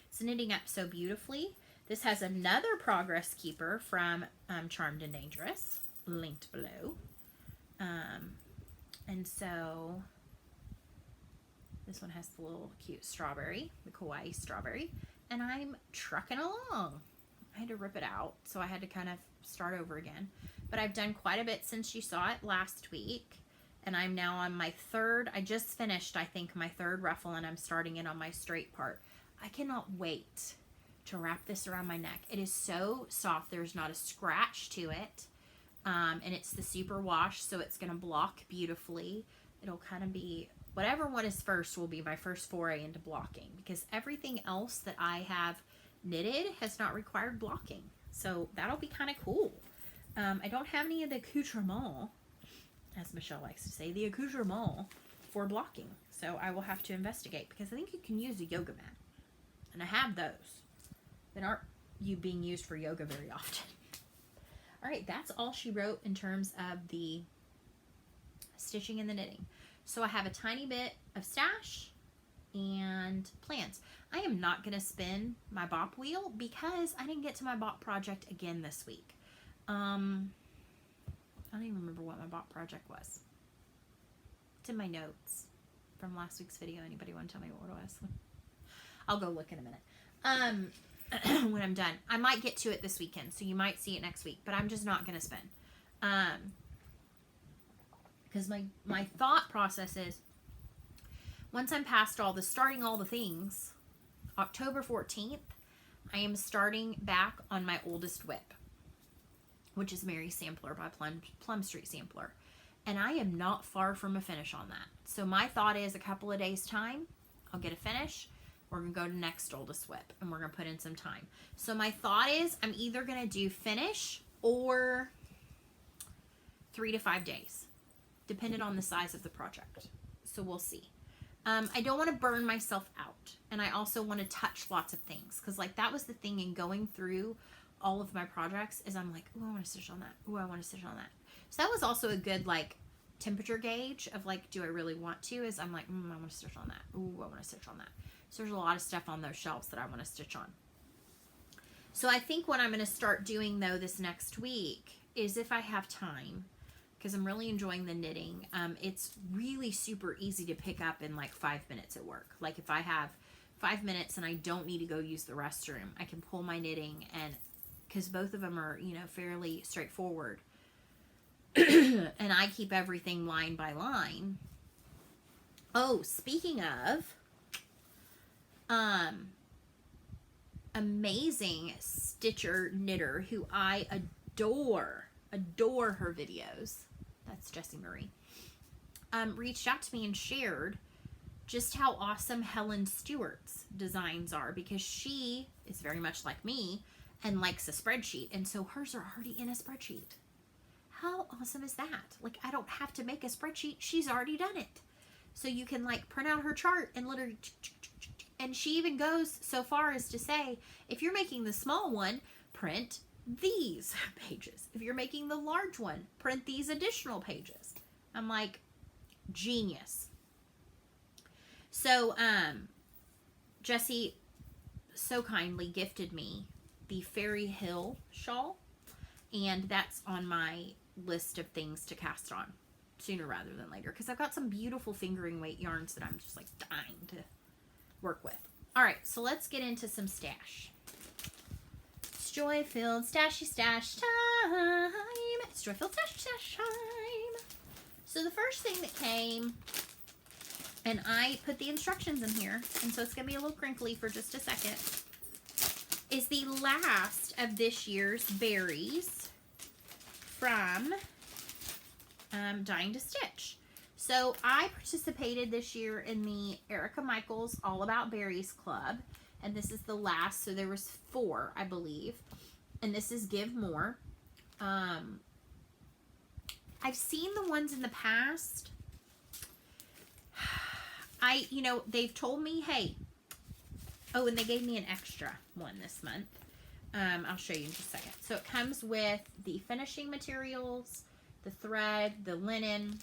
It's knitting up so beautifully. This has another progress keeper from Charmed and Dangerous, linked below. And so this one has the little cute strawberry, the kawaii strawberry, and I'm trucking along. I had to rip it out, so I had to kind of start over again. But I've done quite a bit since you saw it last week. And I'm now on my third, I just finished, I think, my third ruffle, and I'm starting it on my straight part. I cannot wait to wrap this around my neck. It is so soft. There's not a scratch to it. And it's the super wash, so it's going to block beautifully. It'll kind of be, whatever one is first will be my first foray into blocking, because everything else that I have knitted has not required blocking. So that'll be kind of cool. I don't have any of the accoutrement, as Michelle likes to say, the accoutrement for blocking. So I will have to investigate, because I think you can use a yoga mat. And I have those that aren't being used for yoga very often. All right, that's all she wrote in terms of the stitching and the knitting. So I have a tiny bit of stash and plans. I am not going to spin my bop wheel because I didn't get to my bop project again this week. I don't even remember what my bop project was. It's in my notes from last week's video. Anybody want to tell me what it was? I'll go look in a minute. When I'm done. I might get to it this weekend, so you might see it next week, but I'm just not going to spin. Because my thought process is, once I'm past all the starting all the things, October 14th, I am starting back on my oldest whip, which is Mary's Sampler by Plum Street Sampler. And I am not far from a finish on that. So my thought is, a couple of days time, I'll get a finish. We're going to go to next oldest whip, and we're going to put in some time. So my thought is, I'm either going to do finish or 3 to 5 days, depending on the size of the project. So we'll see. I don't want to burn myself out, and I also want to touch lots of things, because like that was the thing in going through all of my projects, is I'm like, oh, I want to stitch on that. Oh, I want to stitch on that. So that was also a good like temperature gauge of like, do I really want to? Is I'm like, I want to stitch on that. Ooh, I want to stitch on that. So there's a lot of stuff on those shelves that I want to stitch on. So I think what I'm going to start doing though this next week is, if I have time, because I'm really enjoying the knitting. It's really super easy to pick up in like 5 minutes at work. Like if I have 5 minutes and I don't need to go use the restroom, I can pull my knitting, and because both of them are, you know, fairly straightforward. And I keep everything line by line. Oh, speaking of, amazing stitcher knitter who I adore her videos. That's Jessie Marie. Reached out to me and shared just how awesome Helen Stewart's designs are, because she is very much like me and likes a spreadsheet, and so hers are already in a spreadsheet. How awesome is that? Like, I don't have to make a spreadsheet. She's already done it. So you can like print out her chart and literally, and she even goes so far as to say, if you're making the small one, print these pages. If you're making the large one, print these additional pages. I'm like, genius. So, Jessie so kindly gifted me the Fairy Hill shawl, and that's on my list of things to cast on sooner rather than later, because I've got some beautiful fingering weight yarns that I'm just like dying to work with. All right, so let's get into some stash. It's joy-filled stashy stash time. It's joy-filled stashy stash time. So the first thing that came, and I put the instructions in here, and so it's going to be a little crinkly for just a second, is the last of this year's berries from Dying to Stitch. So I participated this year in the Erica Michaels All About Berries Club, and this is the last, so there was 4, I believe, and this is Give More. I've seen the ones in the past. You know, they've told me, hey, oh, and they gave me an extra one this month. I'll show you in just a second. So it comes with the finishing materials, the thread, the linen,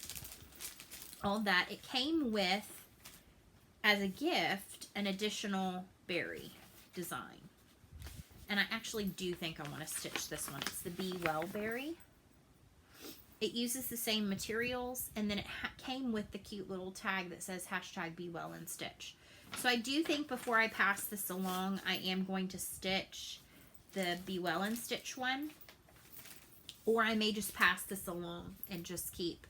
all that. It came with, as a gift, an additional berry design. And I actually do think I want to stitch this one. It's the Be Well berry. It uses the same materials, and then it came with the cute little tag that says #BeWellInStitch. So I do think before I pass this along, I am going to stitch the Be Well and Stitch one, or I may just pass this along and just keep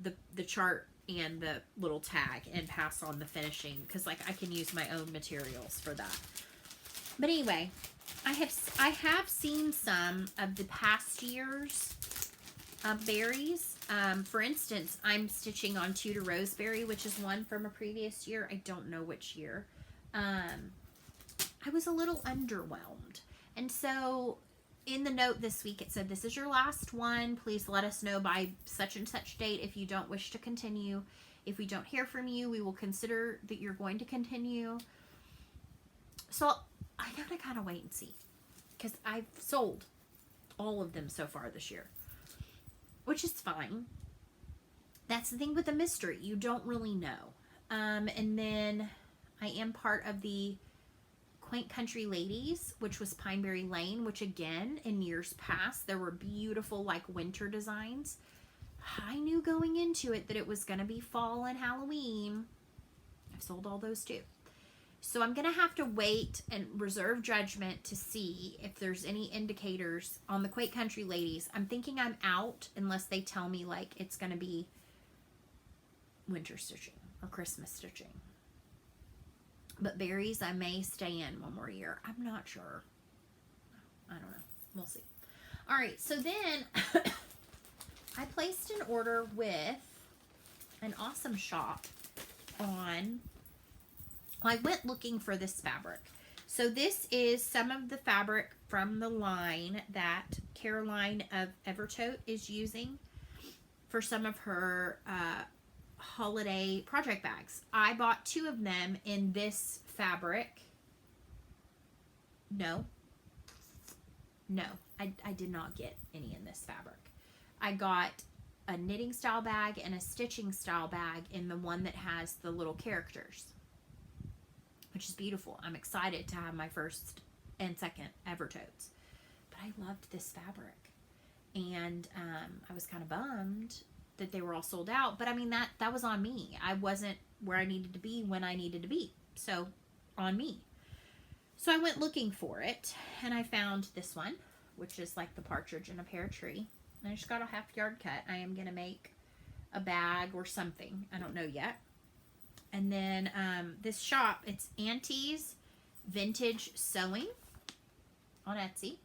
the chart and the little tag and pass on the finishing, because like I can use my own materials for that. But anyway, I have seen some of the past years berries. For instance, I'm stitching on Tudor Roseberry, which is one from a previous year. I don't know which year. I was a little underwhelmed. And so in the note this week, it said, this is your last one. Please let us know by such and such date if you don't wish to continue. If we don't hear from you, we will consider that you're going to continue. So I gotta kind of wait and see, because I've sold all of them so far this year, which is fine. That's the thing with the mystery. You don't really know. And then I am part of the Quaint Country Ladies, which was Pineberry Lane, which again, in years past, there were beautiful like winter designs. I knew going into it that it was going to be fall and Halloween. I've sold all those too. So I'm going to have to wait and reserve judgment to see if there's any indicators on the Quaint Country Ladies. I'm thinking I'm out unless they tell me like it's going to be winter stitching or Christmas stitching. But berries, I may stay in one more year. I'm not sure. I don't know. We'll see. All right. So then I placed an order with an awesome shop on... I went looking for this fabric. So this is some of the fabric from the line that Caroline of Evertote is using for some of her holiday project bags. I bought 2 of them in this fabric. No, I did not get any in this fabric. I got a knitting style bag and a stitching style bag in the one that has the little characters, which is beautiful. I'm excited to have my first and second Evertotes. But I loved this fabric. and I was kind of bummed that they were all sold out. But I mean, that was on me. I wasn't where I needed to be when I needed to be. So on me. So I went looking for it, and I found this one, which is like the partridge in a pear tree. And I just got a half yard cut. I am going to make a bag or something. I don't know yet. And then this shop, it's Auntie's Vintage Sewing on Etsy.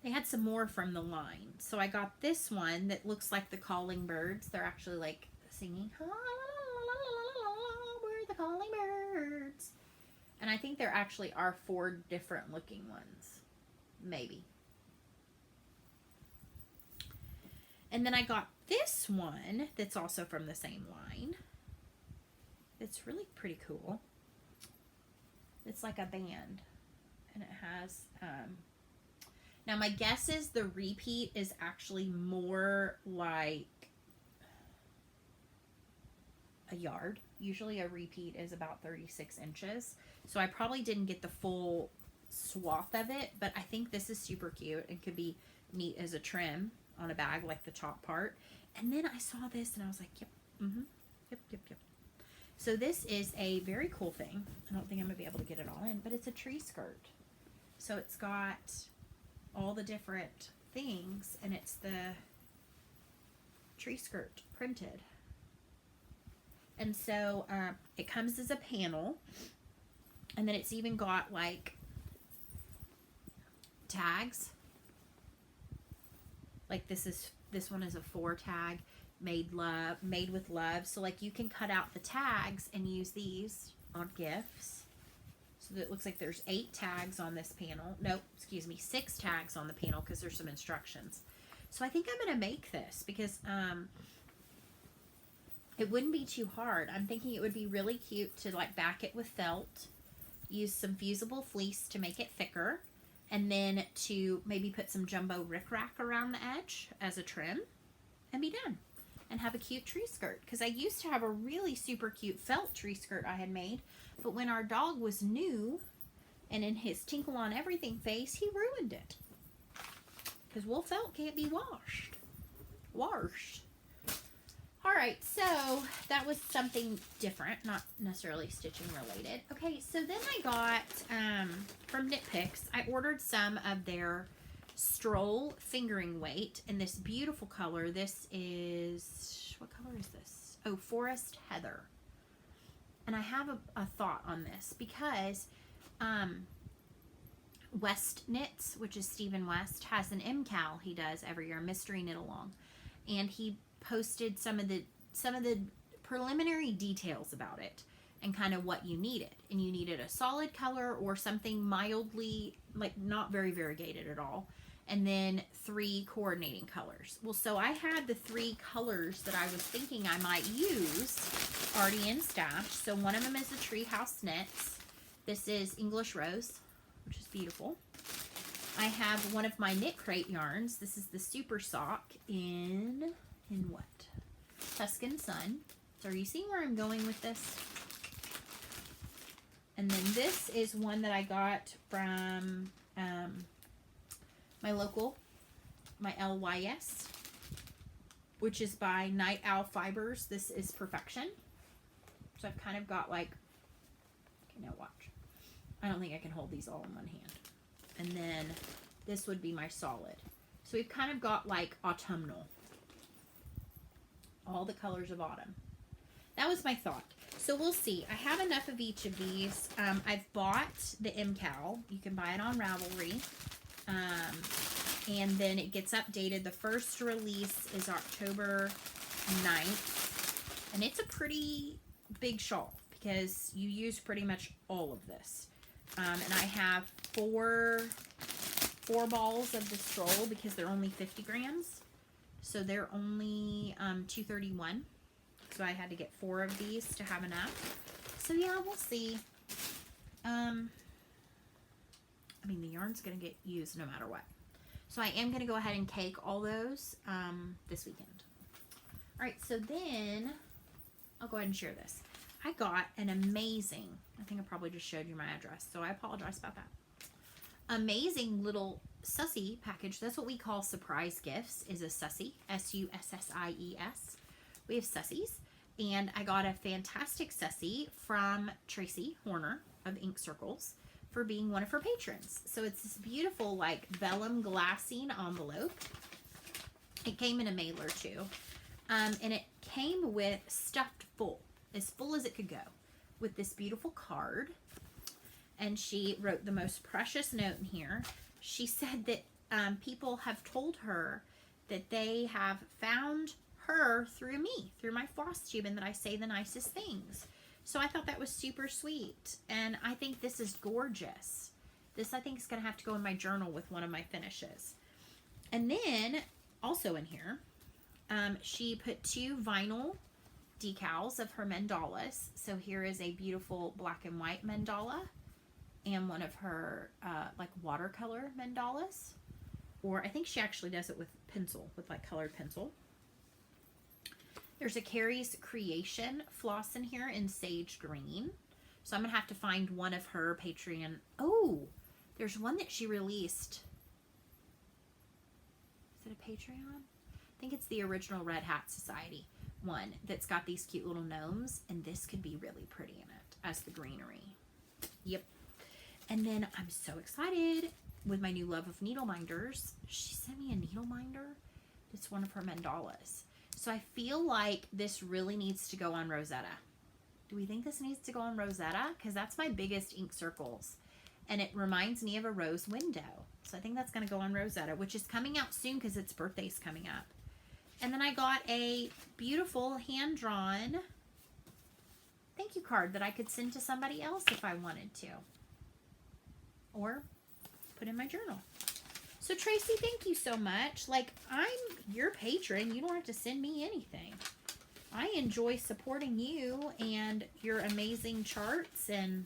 They had some more from the line. So I got this one that looks like the calling birds. They're actually like singing, we're the calling birds. And I think there actually are 4 different looking ones. Maybe. And then I got this one that's also from the same line. It's really pretty cool. It's like a band. And it has... now my guess is the repeat is actually more like a yard. Usually a repeat is about 36 inches. So I probably didn't get the full swath of it, but I think this is super cute and could be neat as a trim on a bag, like the top part. And then I saw this and I was like, yep, yep. So this is a very cool thing. I don't think I'm gonna be able to get it all in, but it's a tree skirt. So it's got all the different things, and it's the tree skirt printed. And so it comes as a panel, and then it's even got like tags. Like this one is a 4 tag, made with love. So like you can cut out the tags and use these on gifts. So that it looks like there's 8 tags on this panel. No, excuse me, 6 tags on the panel because there's some instructions. So I think I'm going to make this because it wouldn't be too hard. I'm thinking it would be really cute to like back it with felt, use some fusible fleece to make it thicker, and then to maybe put some jumbo rickrack around the edge as a trim and be done. And have a cute tree skirt. Because I used to have a really super cute felt tree skirt I had made, but when our dog was new and in his tinkle on everything face, he ruined it. Because wool felt can't be washed. Alright, so that was something different, not necessarily stitching related. Okay, so then I got, from Knit Picks, I ordered some of their Stroll fingering weight in this beautiful color. This is, what color is this? Oh, Forest Heather. And I have a thought on this because West Knits, which is Stephen West, has an MCAL he does every year, Mystery Knit Along, and he posted some of the preliminary details about it and kind of what you needed. And you needed a solid color or something mildly, like not very variegated at all. And then 3 coordinating colors. Well, so I had the 3 colors that I was thinking I might use already in stash. So one of them is the Treehouse Knits. This is English Rose, which is beautiful. I have one of my Knit Crate yarns. This is the Super Sock in what? Tuscan Sun. So are you seeing where I'm going with this? And then this is one that I got from my local, my LYS, which is by Night Owl Fibers. This is Perfection. So I've kind of got like, okay, now watch. I don't think I can hold these all in one hand. And then this would be my solid. So we've kind of got like autumnal. All the colors of autumn. That was my thought. So we'll see. I have enough of each of these. I've bought the MCAL. You can buy it on Ravelry. And then it gets updated. The first release is October 9th. And it's a pretty big shawl because you use pretty much all of this. And I have four balls of the stroll because they're only 50 grams. So they're only $2.31. So I had to get 4 of these to have enough. So yeah, we'll see. I mean, the yarn's going to get used no matter what. So I am going to go ahead and cake all those this weekend. Alright, so then I'll go ahead and share this. I got an amazing, I think I probably just showed you my address, so I apologize about that. amazing little sussy package. That's what we call surprise gifts, is a sussy, S-U-S-S-I-E-S. We have sussies, and I got a fantastic sussy from Tracy Horner of Ink Circles for being one of her patrons. So it's this beautiful, like, vellum glassine envelope. It came in a mailer too, and it came with stuffed full as it could go, with this beautiful card. And she wrote the most precious note in here. She said that people have told her that they have found her through me, through my Flosstube, and that I say the nicest things. So I thought that was super sweet, and I think this is gorgeous. This, I think, is going to have to go in my journal with one of my finishes. And then, also in here, she put 2 vinyl decals of her mandalas. So here is a beautiful black and white mandala, and one of her like watercolor mandalas, or I think she actually does it with pencil, with like colored pencil. There's a Carrie's Creation floss in here in sage green, so I'm gonna have to find one of her Patreon. Oh, there's one that she released. Is it a Patreon? I think it's the original Red Hat Society one that's got these cute little gnomes, and this could be really pretty in it as the greenery. Yep. And then I'm so excited with my new love of needle minders. She sent me a needle minder. It's one of her mandalas. So I feel like this really needs to go on Rosetta. Do we think this needs to go on Rosetta? Because that's my biggest ink circles. And it reminds me of a rose window. So I think that's going to go on Rosetta, which is coming out soon because its birthday's coming up. And then I got a beautiful hand-drawn thank you card that I could send to somebody else if I wanted to. Or put in my journal. So Tracy, thank you so much. Like, I'm your patron. You don't have to send me anything. I enjoy supporting you and your amazing charts, and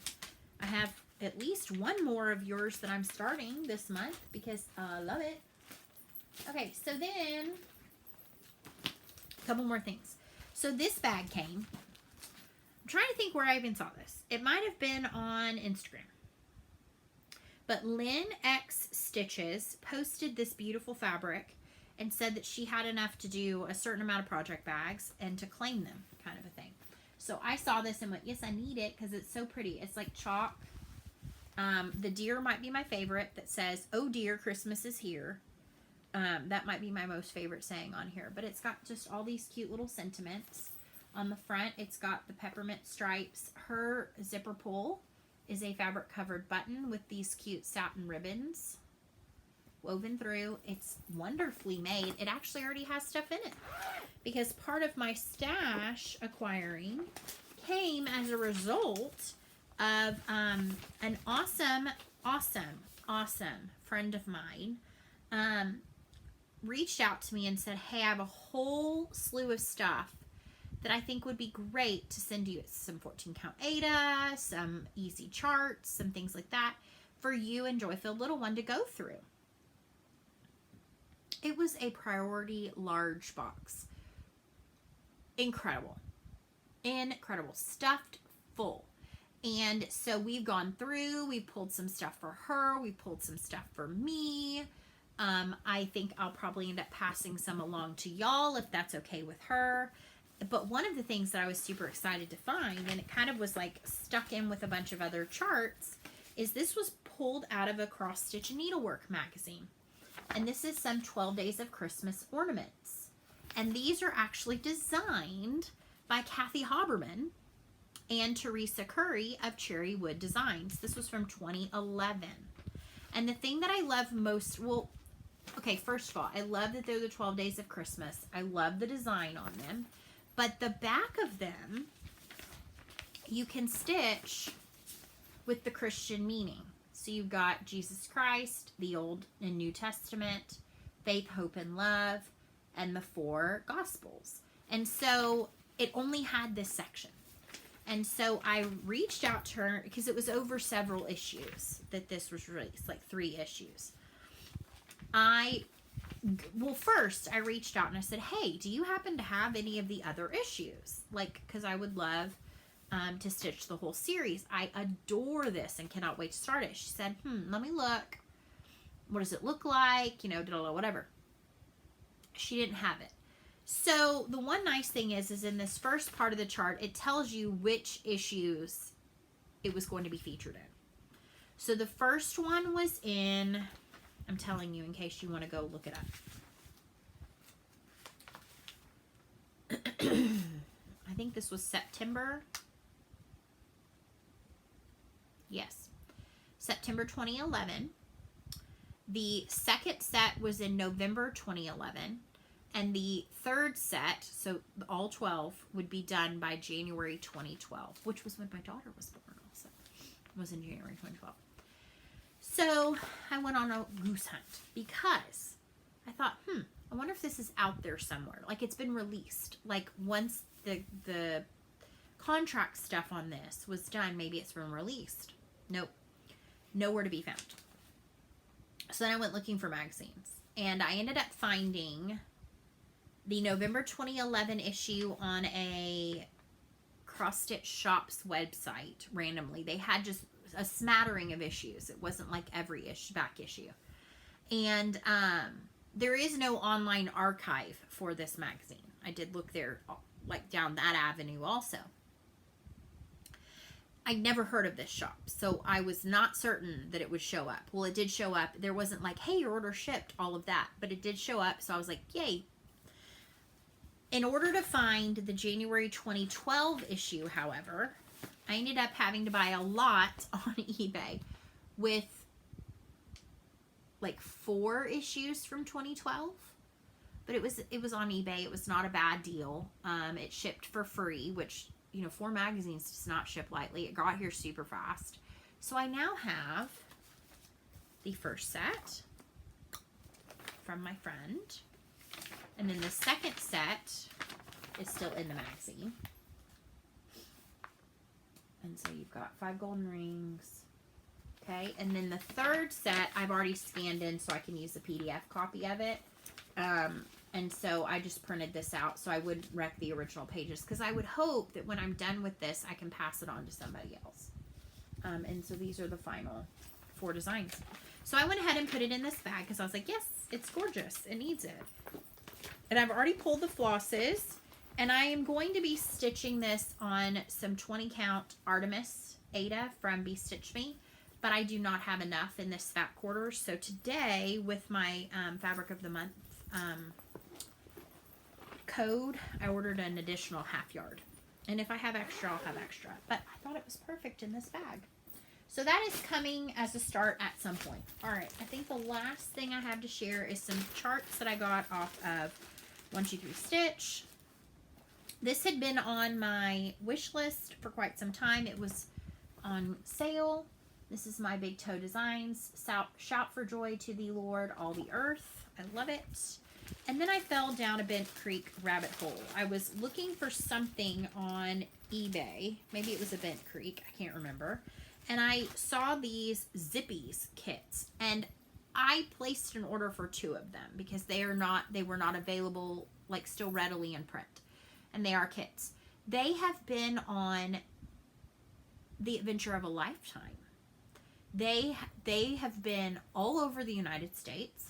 I have at least one more of yours that I'm starting this month because I love it. Okay, so then a couple more things. So this bag came. I'm trying to think where I even saw this. It might have been on Instagram. But LynnXStitches posted this beautiful fabric and said that she had enough to do a certain amount of project bags and to claim them, kind of a thing. So I saw this and went, yes, I need it because it's so pretty. It's like chalk. The deer might be my favorite that says, oh dear, Christmas is here. That might be my most favorite saying on here. But it's got just all these cute little sentiments. On the front, it's got the peppermint stripes. Her zipper pull is a fabric covered button with these cute satin ribbons woven through. It's wonderfully made. It actually already has stuff in it because part of my stash acquiring came as a result of an awesome friend of mine reached out to me and said, hey, I have a whole slew of stuff that I think would be great to send you. Some 14 count Aida, some easy charts, some things like that for you and Joy-Filled Little One to go through. It was a priority large box. Incredible. Incredible. Stuffed full. And so we've gone through, we pulled some stuff for her, we pulled some stuff for me. I think I'll probably end up passing some along to y'all if that's okay with her. But one of the things that I was super excited to find, and it kind of was like stuck in with a bunch of other charts, is this was pulled out of a cross stitch needlework magazine. And this is some 12 Days of Christmas ornaments. And these are actually designed by Kathy Haberman and Teresa Curry of Cherry Wood Designs. This was from 2011. And the thing that I love most, well, okay, first of all, I love that they're the 12 Days of Christmas. I love the design on them. But the back of them, you can stitch with the Christian meaning. So you've got Jesus Christ, the Old and New Testament, faith, hope, and love, and the 4 Gospels. And so it only had this section. And so I reached out to her because it was over several issues that this was released, like 3 issues. Well, first I reached out and I said, hey, do you happen to have any of the other issues? Like, because I would love to stitch the whole series. I adore this and cannot wait to start it. She said, let me look. what does it look like, you know, whatever. She didn't have it. So the one nice thing is in this first part of the chart, it tells you which issues it was going to be featured in. So the first one was in, I'm telling you in case you want to go look it up. I think this was September. Yes. September 2011. The second set was in November 2011. And the third set, so all 12, would be done by January 2012, which was when my daughter was born also. It was in January 2012. So I went on a goose hunt because I thought, I wonder if this is out there somewhere. Like it's been released. Like once the contract stuff on this was done, maybe it's been released. Nope. Nowhere to be found. So then I went looking for magazines. And I ended up finding the November 2011 issue on a Cross Stitch Shop's website randomly. They had just a smattering of issues. It wasn't like every back issue. And there is no online archive for this magazine. I did look there, like down that avenue also. I'd never heard of this shop, so I was not certain that it would show up. Well, it did show up. There wasn't like, hey, your order shipped, all of that. But it did show up, so I was like, yay. In order to find the January 2012 issue, however, I ended up having to buy a lot on eBay with like 4 issues from 2012. But it was on eBay. It was not a bad deal. It shipped for free, which, you know, 4 magazines does not ship lightly. It got here super fast. So I now have the first set from my friend. And then the second set is still in the magazine. And so you've got 5 golden rings. Okay, and then the third set I've already scanned in so I can use the PDF copy of it. And so I just printed this out so I would wreck the original pages, because I would hope that when I'm done with this, I can pass it on to somebody else. And so these are the final 4 designs. So I went ahead and put it in this bag because I was like, yes, it's gorgeous. It needs it. And I've already pulled the flosses, and I am going to be stitching this on some 20 count Artemis Aida from Be Stitch Me, but I do not have enough in this fat quarter. So today with my fabric of the month code, I ordered an additional half yard. And if I have extra, I'll have extra. But I thought it was perfect in this bag. So that is coming as a start at some point. All right, I think the last thing I have to share is some charts that I got off of 123Stitch. This had been on my wish list for quite some time. It was on sale. This is my Big Toe Designs. Shout for joy to the Lord, all the earth. I love it. And then I fell down a Bent Creek rabbit hole. I was looking for something on eBay. Maybe it was a Bent Creek. I can't remember. And I saw these Zippies kits. And I placed an order for 2 of them because they were not available, like still readily in print. And they are kits. They have been on the adventure of a lifetime. They have been all over the United States.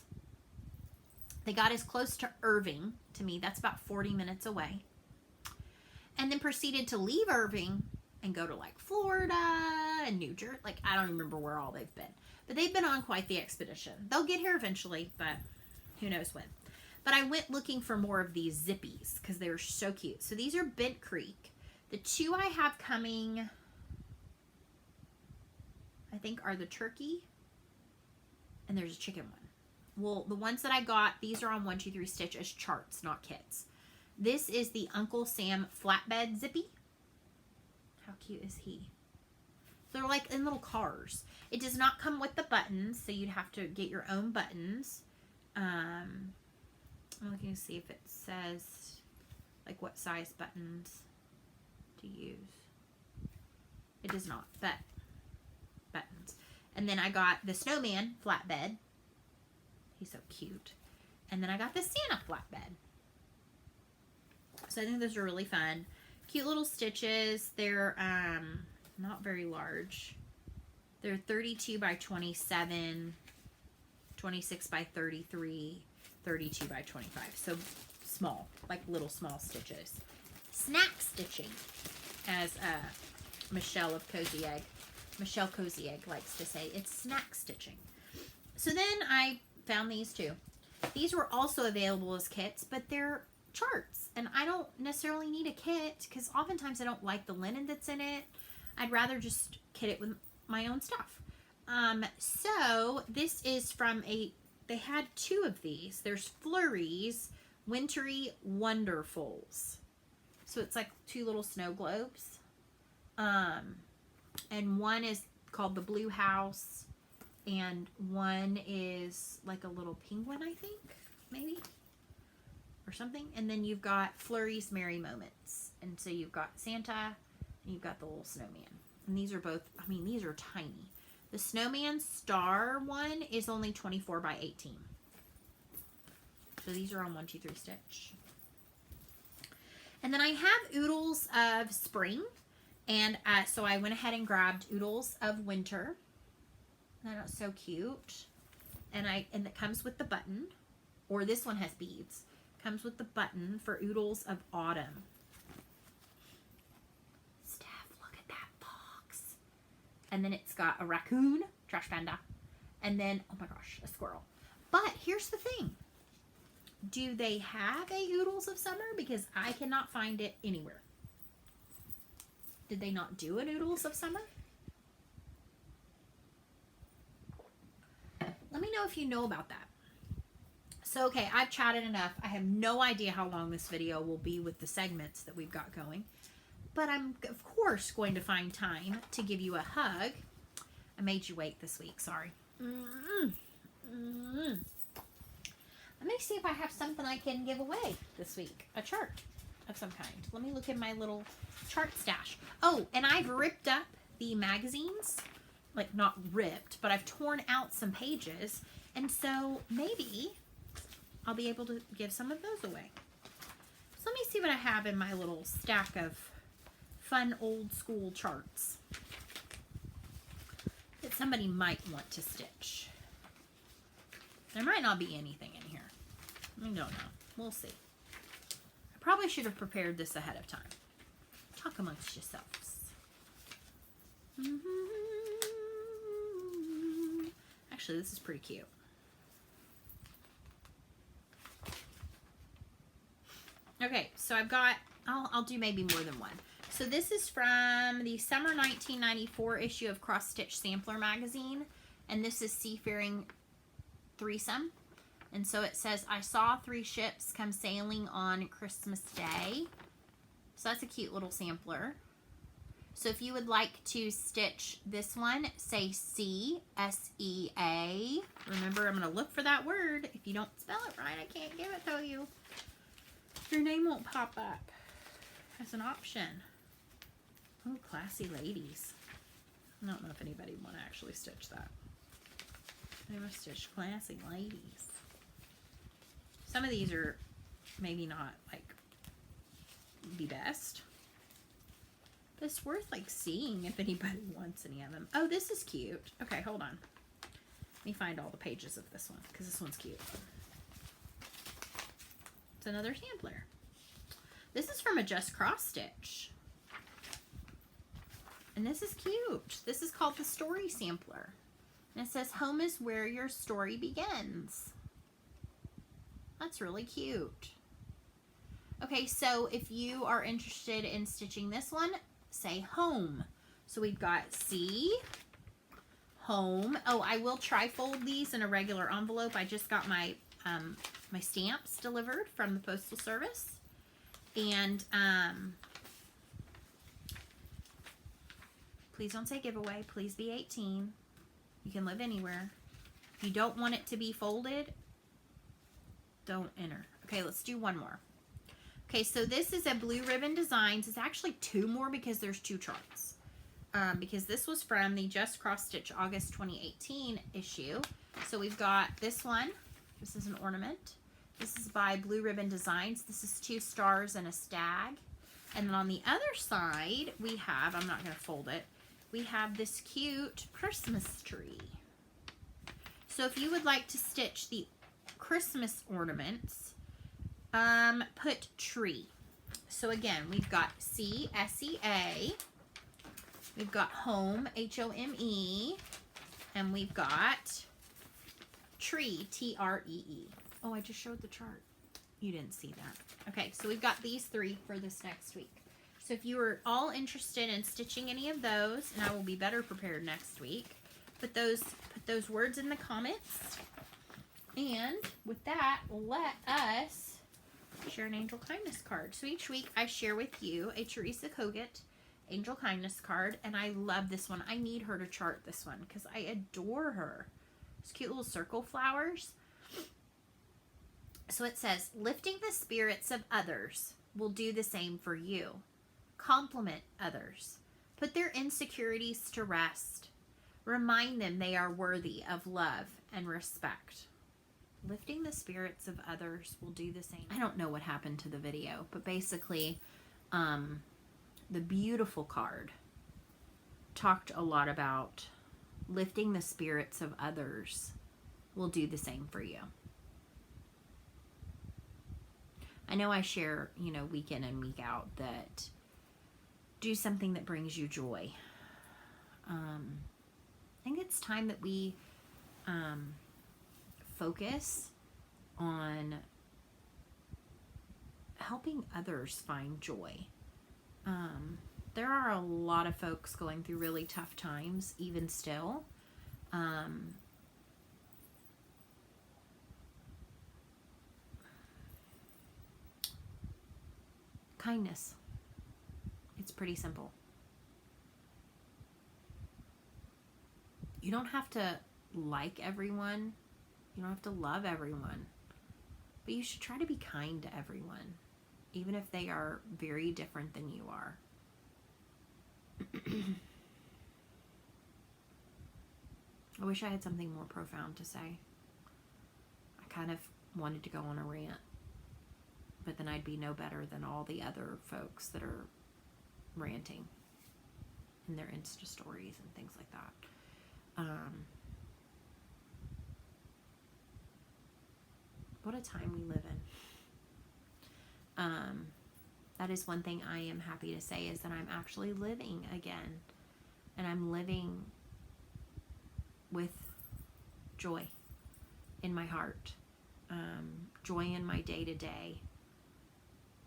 They got as close to Irving to me. That's about 40 minutes away. And then proceeded to leave Irving and go to like Florida and New Jersey. Like, I don't remember where all they've been. But they've been on quite the expedition. They'll get here eventually, but who knows when. But I went looking for more of these Zippies because they were so cute. So these are Bent Creek. The 2 I have coming, I think, are the turkey. And there's a chicken one. Well, the ones that I got, these are on 123Stitch as charts, not kits. This is the Uncle Sam flatbed zippy. How cute is he? They're like in little cars. It does not come with the buttons, so you'd have to get your own buttons. I'm looking to see if it says like what size buttons to use. It does not, but buttons. And then I got the snowman flatbed. He's so cute. And then I got the Santa flatbed. So I think those are really fun. Cute little stitches. They're not very large. They're 32 by 27, 26 by 33, 32 by 25. So small, like little small stitches. Snack stitching, as Michelle Cozy Egg likes to say. It's snack stitching. So then I found these two. These were also available as kits, but they're charts, and I don't necessarily need a kit because oftentimes I don't like the linen that's in it. I'd rather just kit it with my own stuff. So this is from they had two of these. There's Flurries Wintry Wonderfuls. So it's like two little snow globes. And one is called the Blue House, and one is like a little penguin, I think, maybe, or something. And then you've got Flurry's Merry Moments. And so you've got Santa, and you've got the little snowman. And these are both, I mean, these are tiny. The Snowman Star one is only 24 by 18. So these are on 1, 2, 3 stitch. And then I have Oodles of Spring. And so I went ahead and grabbed Oodles of Winter. And that's so cute. And it comes with the button. Or this one has beads. Comes with the button for Oodles of Autumn. Steph, look at that box. And then it's got a raccoon, trash panda. And then, oh my gosh, a squirrel. But here's the thing. Do they have a Oodles of Summer? Because I cannot find it anywhere. Did they not do an Oodles of Summer? Let me know if you know about that. So, okay, I've chatted enough. I have no idea how long this video will be with the segments that we've got going. But I'm, of course, going to find time to give you a hug. I made you wait this week, sorry. Let me see if I have something I can give away this week. A chart of some kind. Let me look at my little chart stash. Oh, and I've ripped up the magazines. Like, not ripped, but I've torn out some pages. And so maybe I'll be able to give some of those away. So let me see what I have in my little stack of fun old school charts that somebody might want to stitch. There might not be anything in here. I don't know. We'll see. I probably should have prepared this ahead of time. Talk amongst yourselves. Actually, this is pretty cute. Okay, so I've got, I'll do maybe more than one. So this is from the summer 1994 issue of Cross Stitch Sampler magazine. And this is Seafaring Threesome. And so it says, I saw 3 ships come sailing on Christmas Day. So that's a cute little sampler. So if you would like to stitch this one, say C, S-E-A. Remember, I'm going to look for that word. If you don't spell it right, I can't give it to you. Your name won't pop up as an option. Oh, classy ladies. I don't know if anybody would want to actually stitch that. They must stitch classy ladies. Some of these are maybe not like the best. But it's worth like seeing if anybody wants any of them. Oh, this is cute. Okay, hold on. Let me find all the pages of this one because this one's cute. It's another sampler. This is from a Just Cross Stitch. And this is cute. This is called the Story Sampler. And it says, home is where your story begins. That's really cute. Okay, so if you are interested in stitching this one, say home. So we've got C, home. Oh, I will tri-fold these in a regular envelope. I just got my my stamps delivered from the Postal Service. And please don't say giveaway. Please be 18. You can live anywhere. If you don't want it to be folded, don't enter. Okay, let's do one more. Okay, so this is a Blue Ribbon Designs. It's actually 2 more because there's 2 charts. Because this was from the Just Cross Stitch August 2018 issue. So we've got this one. This is an ornament. This is by Blue Ribbon Designs. This is 2 stars and a stag. And then on the other side, we have, I'm not going to fold it, we have this cute Christmas tree. So if you would like to stitch the Christmas ornaments, put tree. So again, we've got C, S-E-A. We've got home, H-O-M-E. And we've got tree, T-R-E-E. Oh, I just showed the chart. You didn't see that. Okay, so we've got these 3 for this next week. So if you are all interested in stitching any of those, and I will be better prepared next week, put those words in the comments. And with that, let us share an Angel Kindness card. So each week I share with you a Teresa Kogut Angel Kindness card, and I love this one. I need her to chart this one because I adore her. These cute little circle flowers. So it says, lifting the spirits of others will do the same for you. Compliment others. Put their insecurities to rest. Remind them they are worthy of love and respect. Lifting the spirits of others will do the same. I don't know what happened to the video, but basically, the beautiful card talked a lot about lifting the spirits of others will do the same for you. I know I share, week in and week out that do something that brings you joy. I think it's time that we focus on helping others find joy. There are a lot of folks going through really tough times, even still. Kindness. It's pretty simple. You don't have to like everyone. You don't have to love everyone. But you should try to be kind to everyone, even if they are very different than you are. I wish I had something more profound to say. I kind of wanted to go on a rant, but then I'd be no better than all the other folks that are ranting in their Insta stories and things like that. What a time we live in. That is one thing I am happy to say, is that I'm actually living again. And I'm living with joy in my heart. Joy in my day-to-day.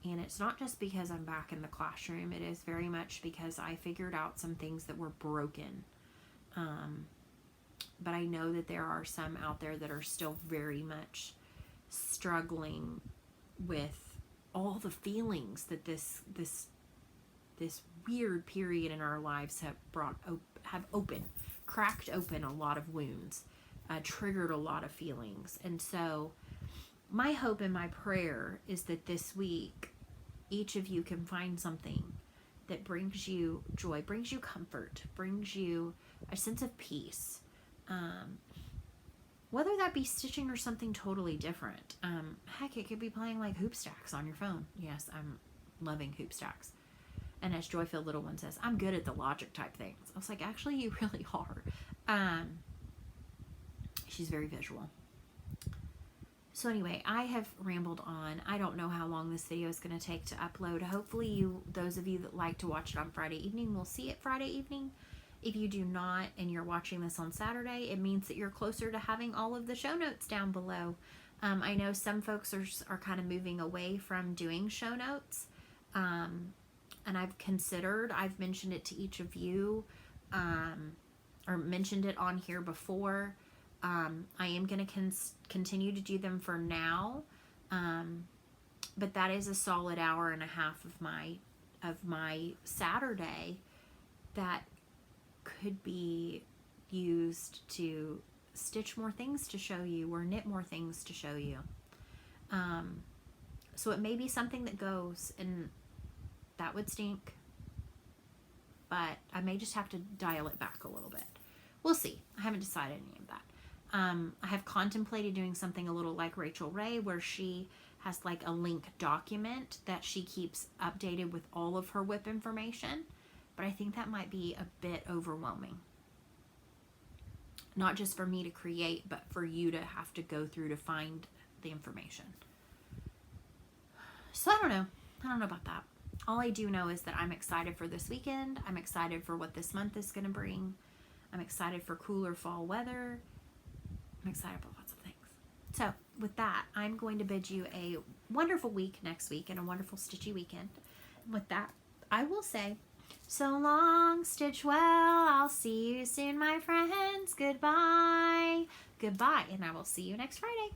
And it's not just because I'm back in the classroom. It is very much because I figured out some things that were broken. But I know that there are some out there that are still very much struggling with all the feelings that this weird period in our lives have cracked open a lot of wounds, triggered a lot of feelings. And so my hope and my prayer is that this week each of you can find something that brings you joy, brings you comfort, brings you a sense of peace. Whether that be stitching or something totally different. Heck, it could be playing like hoop stacks on your phone. Yes, I'm loving hoop stacks. And as Joyful Little One says, I'm good at the logic type things. I was like, actually, you really are. She's very visual. So anyway, I have rambled on. I don't know how long this video is going to take to upload. Hopefully those of you that like to watch it on Friday evening will see it Friday evening. If you do not, and you're watching this on Saturday, it means that you're closer to having all of the show notes down below. I know some folks are kind of moving away from doing show notes. And I've mentioned it to each of you, or mentioned it on here before. I am going to continue to do them for now. But that is a solid hour and a half of my Saturday that could be used to stitch more things to show you, or knit more things to show you. So it may be something that goes, and that would stink, but I may just have to dial it back a little bit. We'll see. I haven't decided any of that. I have contemplated doing something a little like Rachel Ray, where she has like a link document that she keeps updated with all of her WIP information. But I think that might be a bit overwhelming. Not just for me to create, but for you to have to go through to find the information. So I don't know. I don't know about that. All I do know is that I'm excited for this weekend. I'm excited for what this month is going to bring. I'm excited for cooler fall weather. I'm excited for lots of things. So with that, I'm going to bid you a wonderful week next week and a wonderful stitchy weekend. With that, I will say, so long, stitch well. I'll see you soon, my friends. Goodbye. Goodbye, and I will see you next Friday.